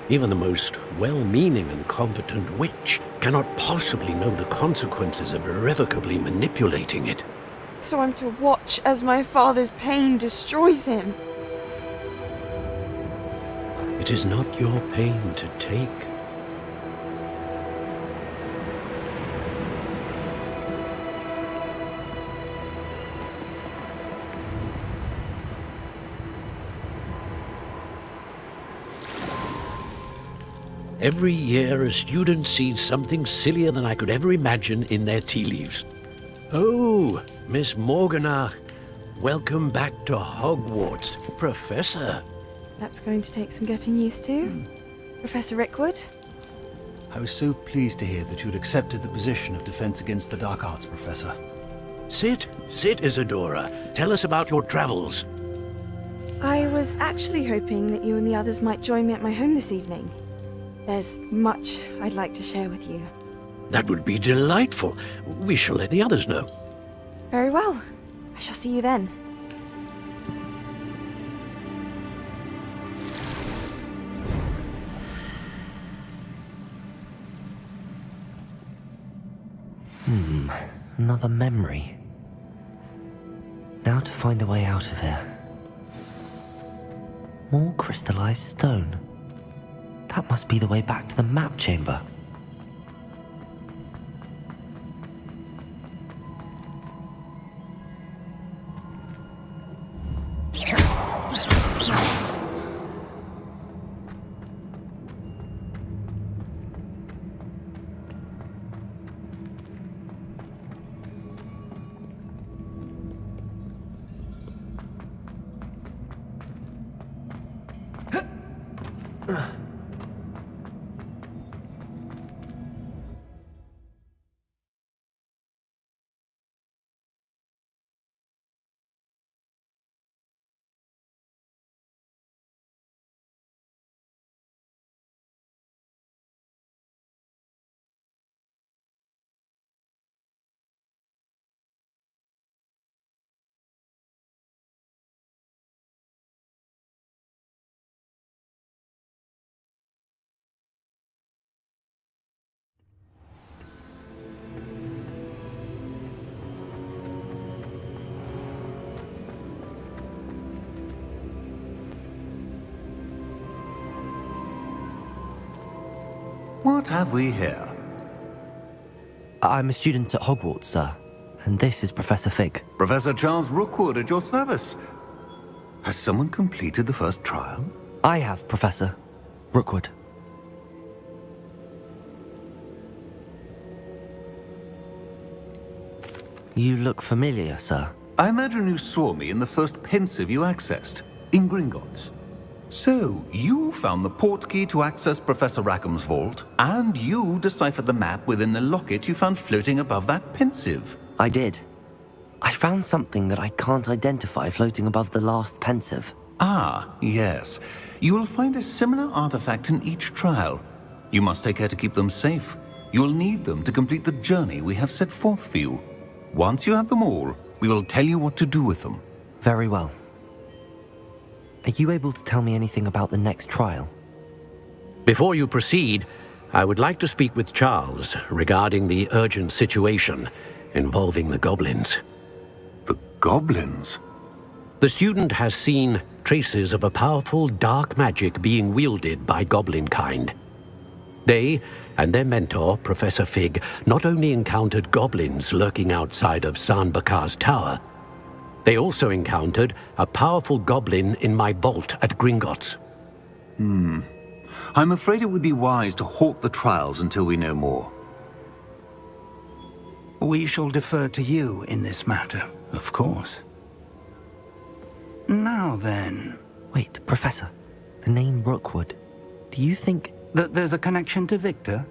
Even the most well-meaning and competent witch cannot possibly know the consequences of irrevocably manipulating it. So I'm to watch as my father's pain destroys him. It is not your pain to take. Every year, a student sees something sillier than I could ever imagine in their tea leaves. Oh, Miss Morganach, welcome back to Hogwarts, Professor. That's going to take some getting used to. Professor Rickwood? I was so pleased to hear that you had accepted the position of Defense Against the Dark Arts, Professor. Sit, Isadora. Tell us about your travels. I was actually hoping that you and the others might join me at my home this evening. There's much I'd like to share with you. That would be delightful. We shall let the others know. Very well. I shall see you then. Another memory. Now to find a way out of here. More crystallized stone. That must be the way back to the map chamber. What have we here? I'm a student at Hogwarts, sir. And this is Professor Fig. Professor Charles Rookwood at your service. Has someone completed the first trial? I have, Professor Rookwood. You look familiar, sir. I imagine you saw me in the first pensive you accessed, in Gringotts. So, you found the portkey to access Professor Rackham's vault, and you deciphered the map within the locket you found floating above that pensive. I did. I found something that I can't identify floating above the last pensive. Ah, yes. You will find a similar artifact in each trial. You must take care to keep them safe. You will need them to complete the journey we have set forth for you. Once you have them all, we will tell you what to do with them. Very well. Are you able to tell me anything about the next trial? Before you proceed, I would like to speak with Charles regarding the urgent situation involving the goblins. The goblins? The student has seen traces of a powerful dark magic being wielded by goblin kind. They and their mentor, Professor Fig, not only encountered goblins lurking outside of San Bakar's tower, they also encountered a powerful goblin in my vault at Gringotts. I'm afraid it would be wise to halt the trials until we know more. We shall defer to you in this matter, of course. Now then... Wait, Professor. The name Rookwood. Do you think... that there's a connection to Victor?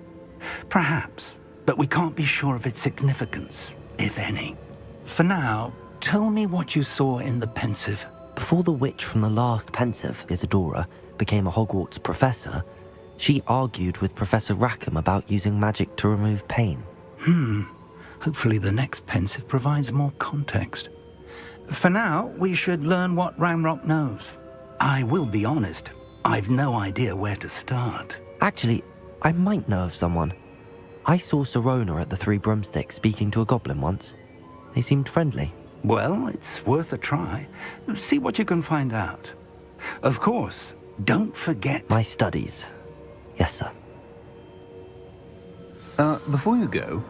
Perhaps, but we can't be sure of its significance, if any. For now, tell me what you saw in the pensive. Before the witch from the last pensive, Isadora, became a Hogwarts professor, She argued with Professor Rackham about using magic to remove pain. Hopefully the next pensive provides more context. For now, we should learn what Ramrock knows. I will be honest, I've no idea where to start. Actually, I might know of someone. I saw Sirona at the Three Broomsticks speaking to a goblin once. They seemed friendly. Well, it's worth a try. See what you can find out. Of course, don't forget... My studies. Yes, sir. Before you go...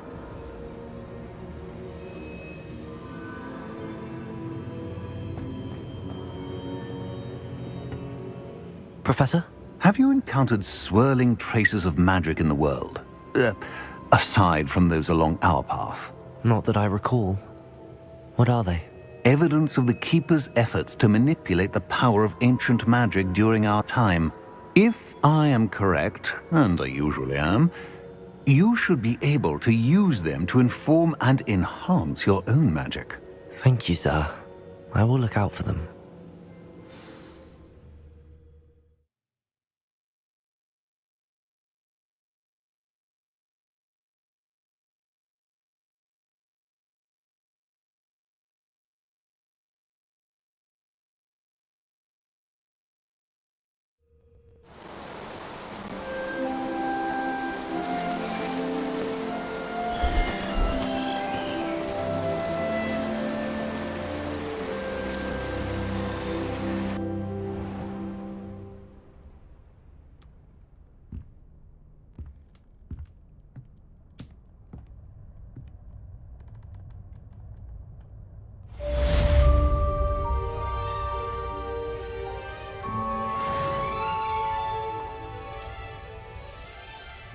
Professor? Have you encountered swirling traces of magic in the world? Aside from those along our path? Not that I recall. What are they? Evidence of the Keeper's efforts to manipulate the power of ancient magic during our time. If I am correct, and I usually am, you should be able to use them to inform and enhance your own magic. Thank you, sir. I will look out for them.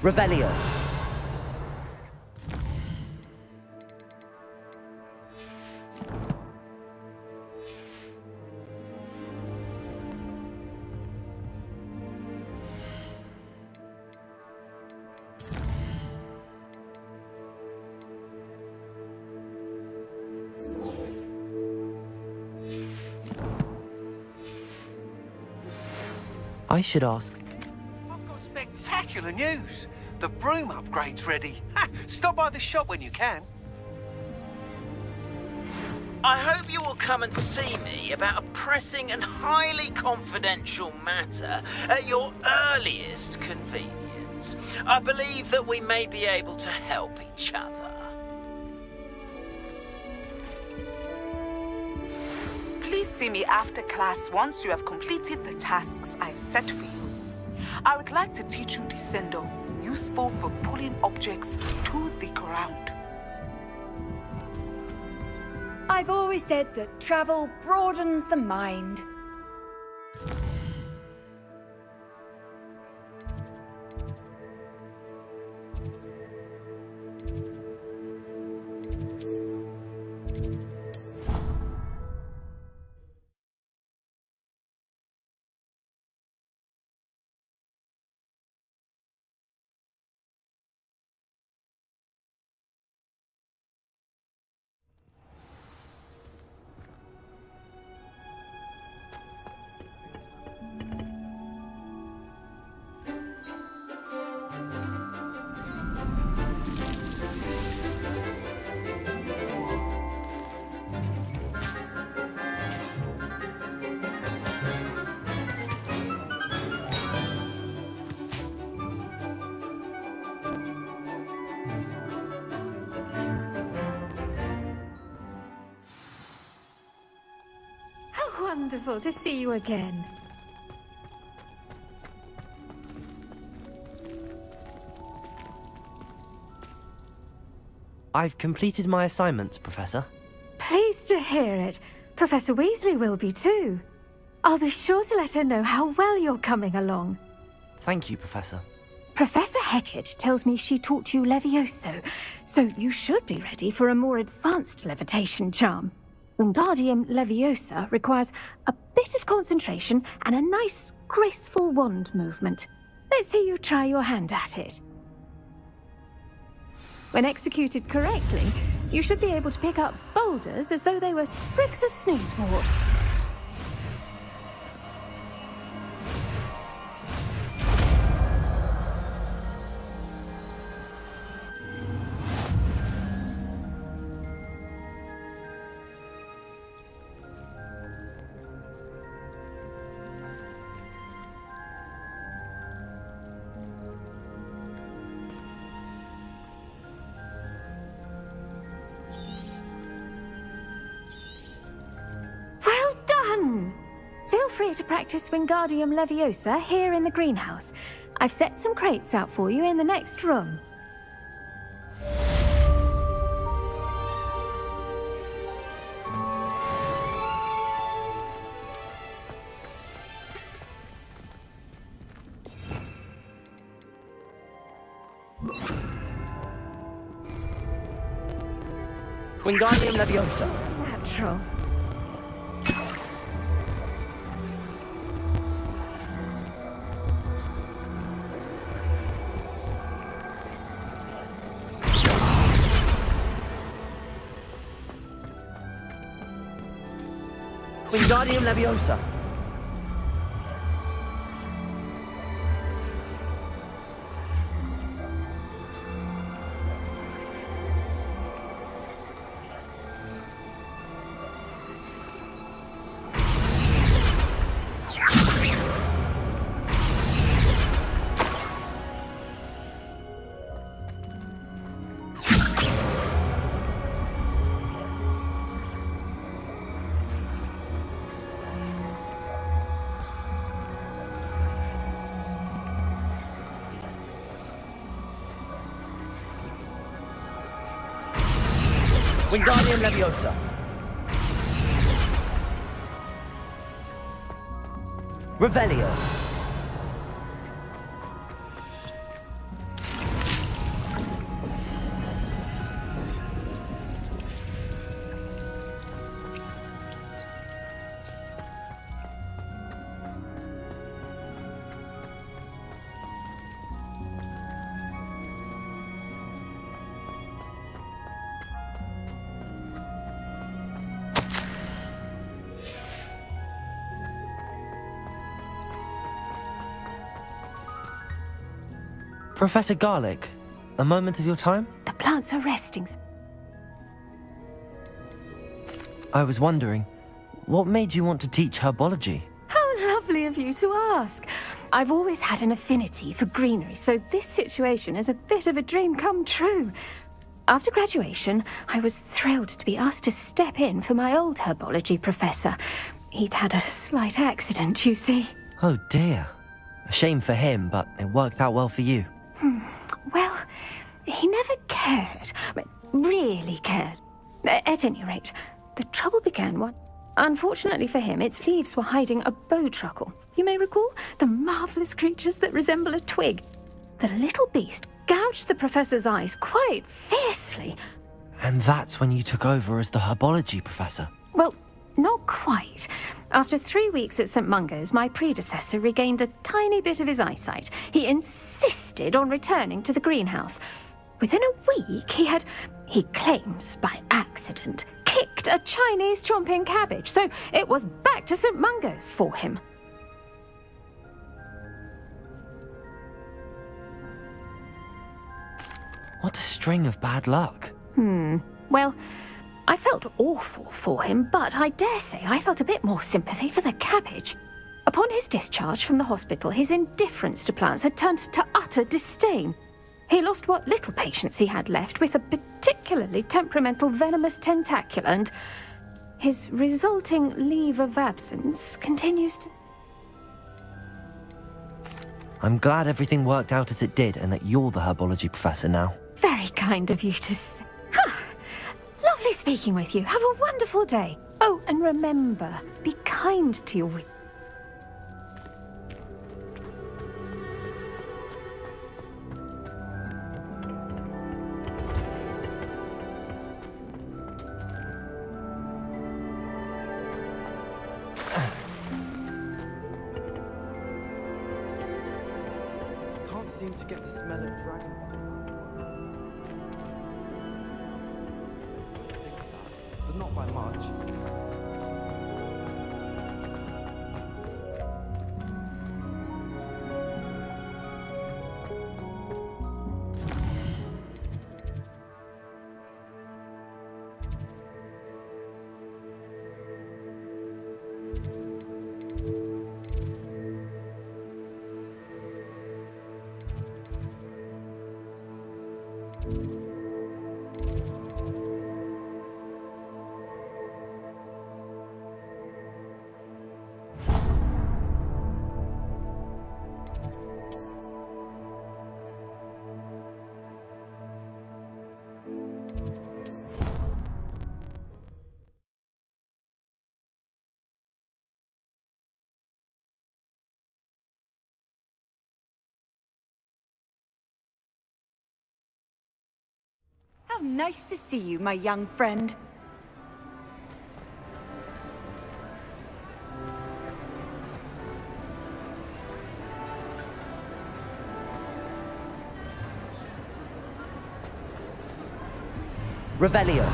Revelio. I should ask... I've got spectacular news. The broom upgrade's ready. Ha! Stop by the shop when you can. I hope you will come and see me about a pressing and highly confidential matter at your earliest convenience. I believe that we may be able to help each other. Please see me after class once you have completed the tasks I've set for you. I would like to teach you Descendo, useful for pulling objects to the ground. I've always said that travel broadens the mind. Wonderful to see you again. I've completed my assignments, Professor. Pleased to hear it. Professor Weasley will be too. I'll be sure to let her know how well you're coming along. Thank you, Professor. Professor Hecat tells me she taught you Levioso, so you should be ready for a more advanced levitation charm. Wingardium Leviosa requires a bit of concentration and a nice, graceful wand movement. Let's see you try your hand at it. When executed correctly, you should be able to pick up boulders as though they were sprigs of snoozewort. ready to practice Wingardium Leviosa here in the greenhouse. I've set some crates out for you in the next room. Wingardium Leviosa. Natural. Wingardium Leviosa. Wingardium Leviosa. Revelio. Professor Garlic, a moment of your time? The plants are resting. I was wondering, what made you want to teach herbology? How lovely of you to ask. I've always had an affinity for greenery, so this situation is a bit of a dream come true. After graduation, I was thrilled to be asked to step in for my old herbology professor. He'd had a slight accident, you see. Oh dear. A shame for him, but it worked out well for you. Well, he never cared. Really cared. At any rate, the trouble began when... Unfortunately for him, its leaves were hiding a bowtruckle. You may recall the marvellous creatures that resemble a twig. The little beast gouged the professor's eyes quite fiercely. And that's when you took over as the herbology professor? Well, not quite. After 3 weeks at St. Mungo's, my predecessor regained a tiny bit of his eyesight. He insisted on returning to the greenhouse. Within a week, he claims by accident, kicked a Chinese chomping cabbage, so it was back to St. Mungo's for him. What a string of bad luck. Well, I felt awful for him, but I dare say I felt a bit more sympathy for the cabbage. Upon his discharge from the hospital, his indifference to plants had turned to utter disdain. He lost what little patience he had left with a particularly temperamental venomous tentacula, and his resulting leave of absence continues to... I'm glad everything worked out as it did and that you're the herbology professor now. Very kind of you to say. Lovely speaking with you. Have a wonderful day. Oh, and remember, be kind to your... Can't seem to get the smell of dragon. But not by much. How nice to see you, my young friend. Revelio.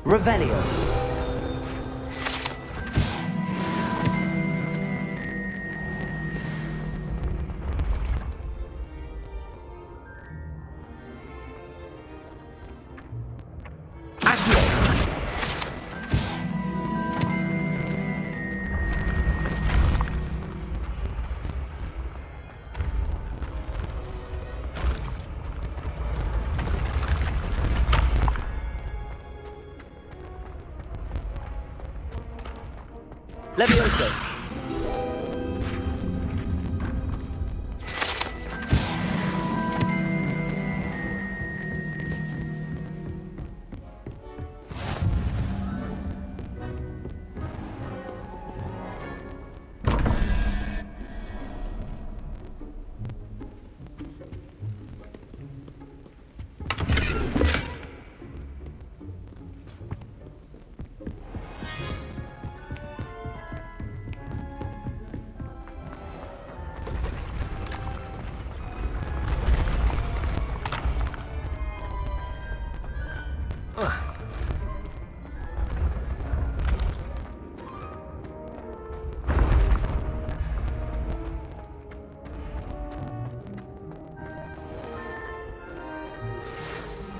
Revelio. Levioso.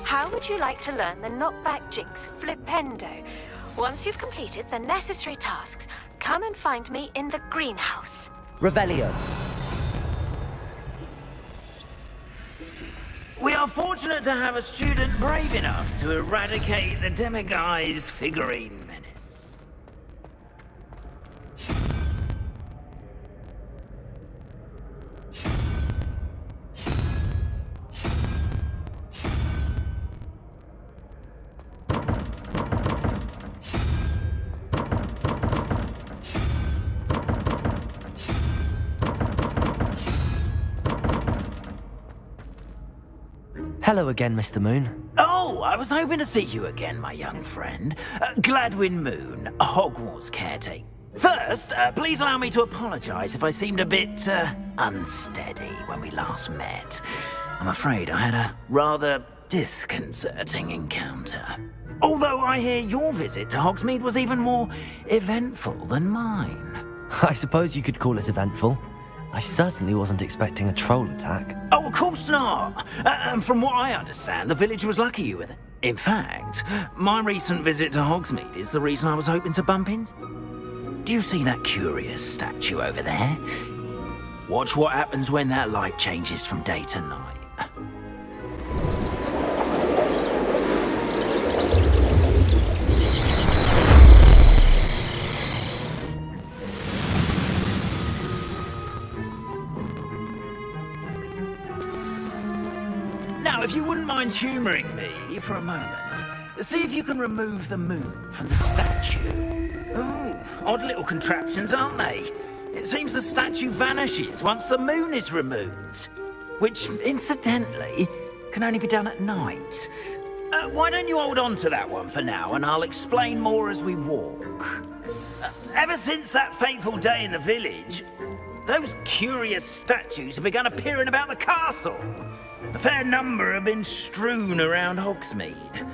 How would you like to learn the knockback jinx flipendo? Once you've completed the necessary tasks, come and find me in the greenhouse. Revelio. We are fortunate to have a student brave enough to eradicate the Demiguy's figurine menace. Hello again, Mr. Moon. Oh, I was hoping to see you again, my young friend. Gladwin Moon, Hogwarts caretaker. First, please allow me to apologize if I seemed a bit, unsteady when we last met. I'm afraid I had a rather disconcerting encounter. Although I hear your visit to Hogsmeade was even more eventful than mine. I suppose you could call it eventful. I certainly wasn't expecting a troll attack. Oh, of course not. And from what I understand, the village was lucky you were there. In fact, my recent visit to Hogsmeade is the reason I was hoping to bump into. Do you see that curious statue over there? Watch what happens when that light changes from day to night. Now, if you wouldn't mind humouring me for a moment, see if you can remove the moon from the statue. Oh, odd little contraptions, aren't they? It seems the statue vanishes once the moon is removed, which, incidentally, can only be done at night. Why don't you hold on to that one for now, and I'll explain more as we walk. Ever since that fateful day in the village, those curious statues have begun appearing about the castle. A fair number have been strewn around Hogsmeade.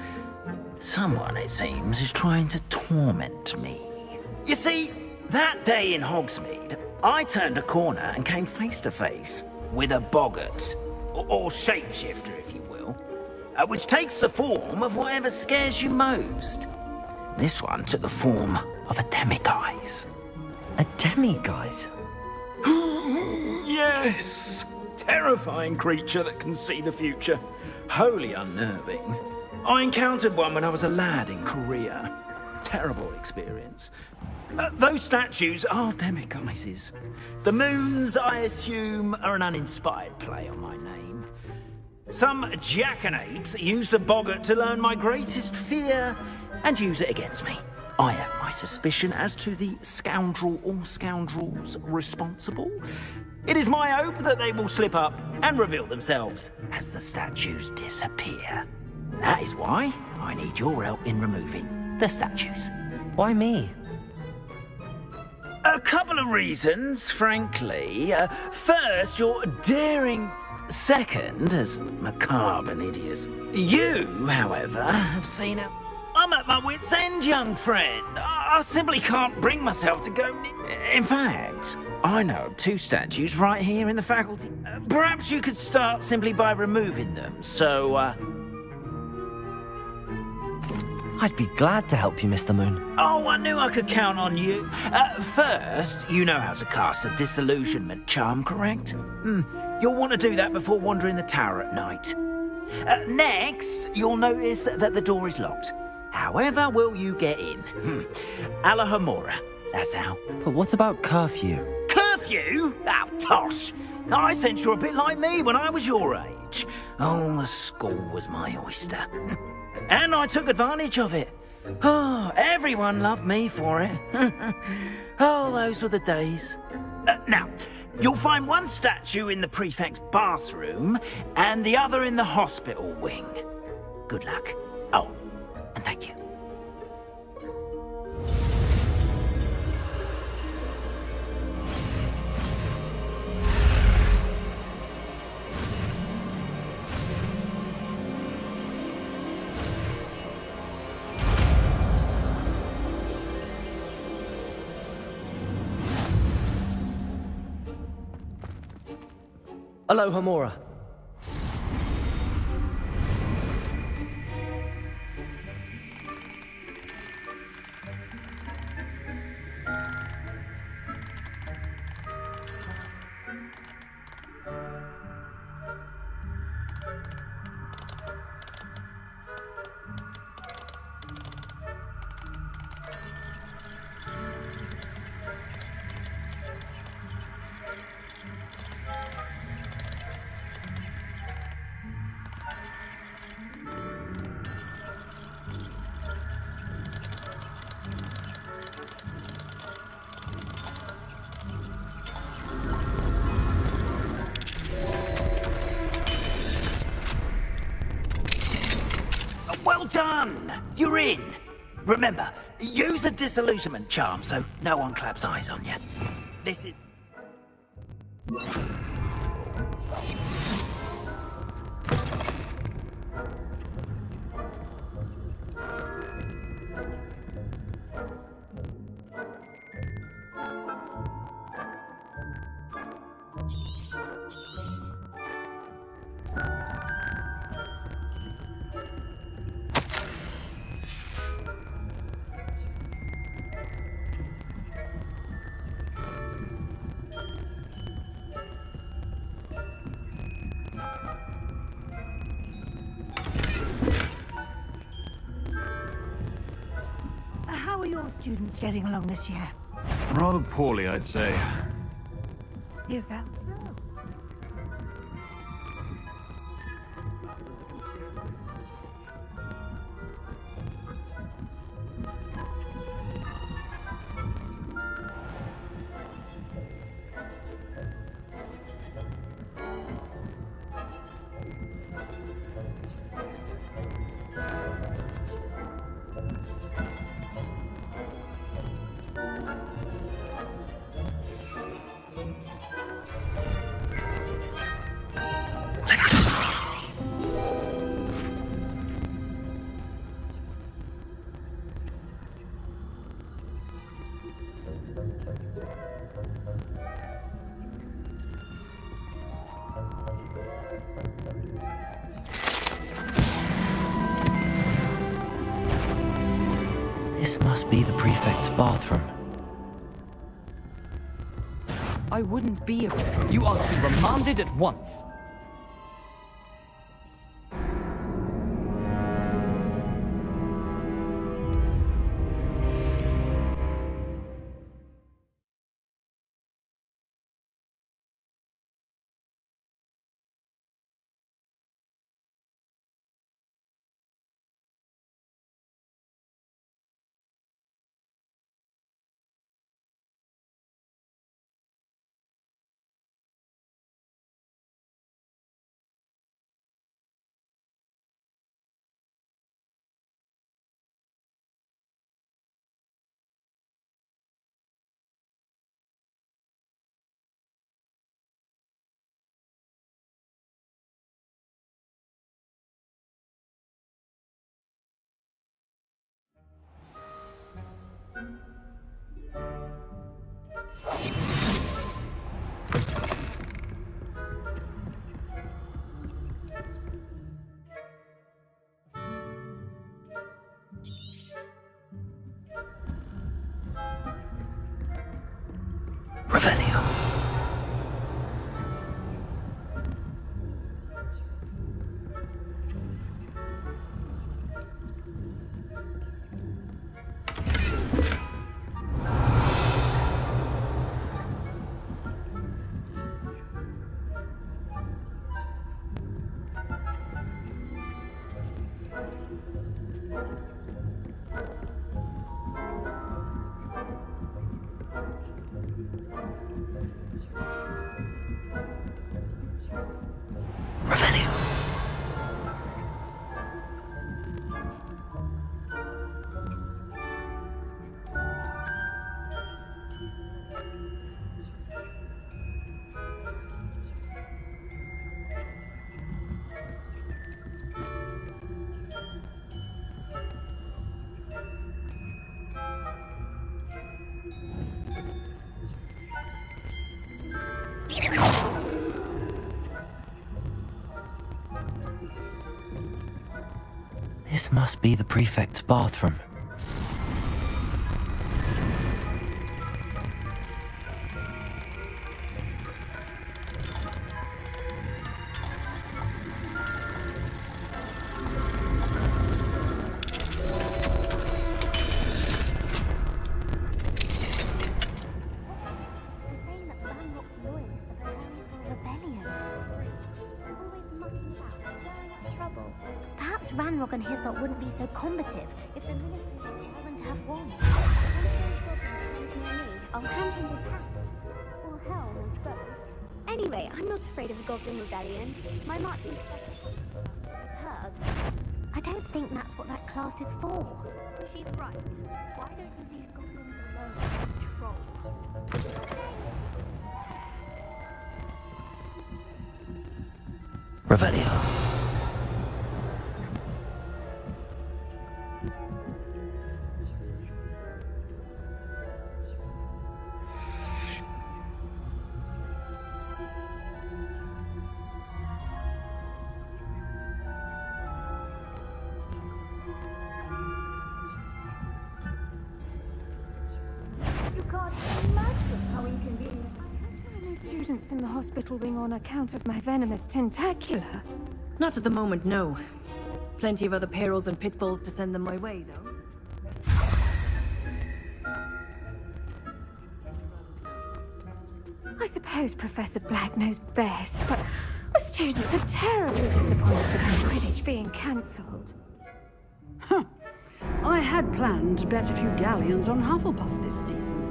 Someone, it seems, is trying to torment me. You see, that day in Hogsmeade, I turned a corner and came face to face with a boggart, or shapeshifter, if you will, which takes the form of whatever scares you most. This one took the form of a demiguise. A demiguise? Yes! Terrifying creature that can see the future. Wholly unnerving. I encountered one when I was a lad in Korea. Terrible experience. Those statues are demiguises. The moons, I assume, are an uninspired play on my name. Some jackanapes used a boggart to learn my greatest fear and use it against me. I have my suspicion as to the scoundrel or scoundrels responsible. It is my hope that they will slip up and reveal themselves as the statues disappear. That is why I need your help in removing the statues. Why me? A couple of reasons, frankly. First, you're daring. Second, as macabre and hideous. You, however, have seen it. I'm at my wit's end, young friend. I simply can't bring myself to go In fact, I know of 2 statues right here in the faculty. Perhaps you could start simply by removing them, so, I'd be glad to help you, Mr. Moon. Oh, I knew I could count on you. First, you know how to cast a disillusionment charm, correct? You'll want to do that before wandering the tower at night. Next, you'll notice that the door is locked. However will you get in? Alahomora, that's how. But what about curfew? Curfew? Oh, tosh. I sense you're a bit like me when I was your age. Oh, the school was my oyster. And I took advantage of it. Oh, everyone loved me for it. Oh, those were the days. Now, you'll find one statue in the prefect's bathroom and the other in the hospital wing. Good luck. Oh, and thank you. Aloha, Mora. Well done! You're in. Remember, use a disillusionment charm so no one claps eyes on you. This is... How are your students getting along this year? Rather poorly, I'd say. Is that so? This must be the prefect's bathroom. I wouldn't be a... You are to be remanded at once. Revelio. Revelio. This must be the prefect's bathroom. Perhaps Ranrock and Hyssop wouldn't be so combative if the ministry didn't tell them to have one. I'll hand him his hat. Or hell knows both. Anyway, I'm not afraid of the Goblin Rebellion. My marching herb. I don't think that's what that class is for. She's right. Why don't you leave goblins alone, trolls? Revelio. Students in the hospital wing on account of my venomous tentacula. Not at the moment, no. Plenty of other perils and pitfalls to send them my way, though. I suppose Professor Black knows best, but the students are terribly disappointed about Quidditch being cancelled. Huh. I had planned to bet a few galleons on Hufflepuff this season.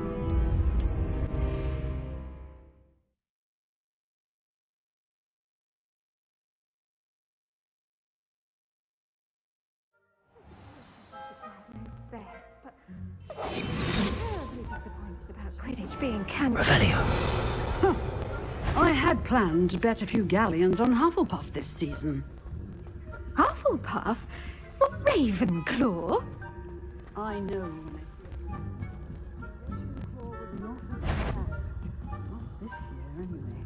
Quidditch being cancelled. Revelio. Huh. I had planned to bet a few galleons on Hufflepuff this season. Hufflepuff? Not Ravenclaw? I know. Ravenclaw would not have done that. Not this year, anyway.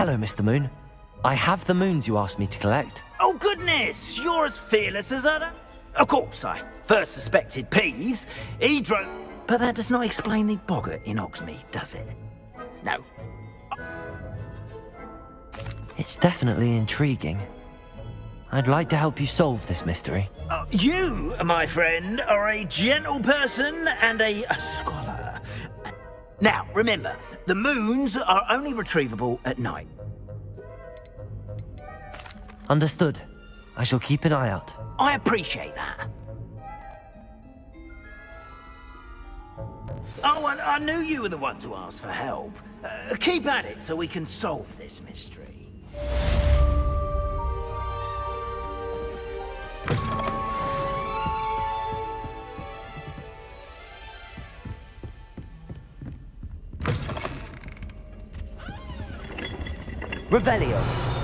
Hello, Mr. Moon. I have the moons you asked me to collect. Oh, goodness! You're as fearless as I... Of course, I first suspected Peeves. He drove... But that does not explain the boggart in Hogsmeade, does it? No. It's definitely intriguing. I'd like to help you solve this mystery. You, my friend, are a gentle person and a scholar. Now, remember, the moons are only retrievable at night. Understood. I shall keep an eye out. I appreciate that. Oh, I knew you were the one to ask for help. Keep at it so we can solve this mystery. Revelio.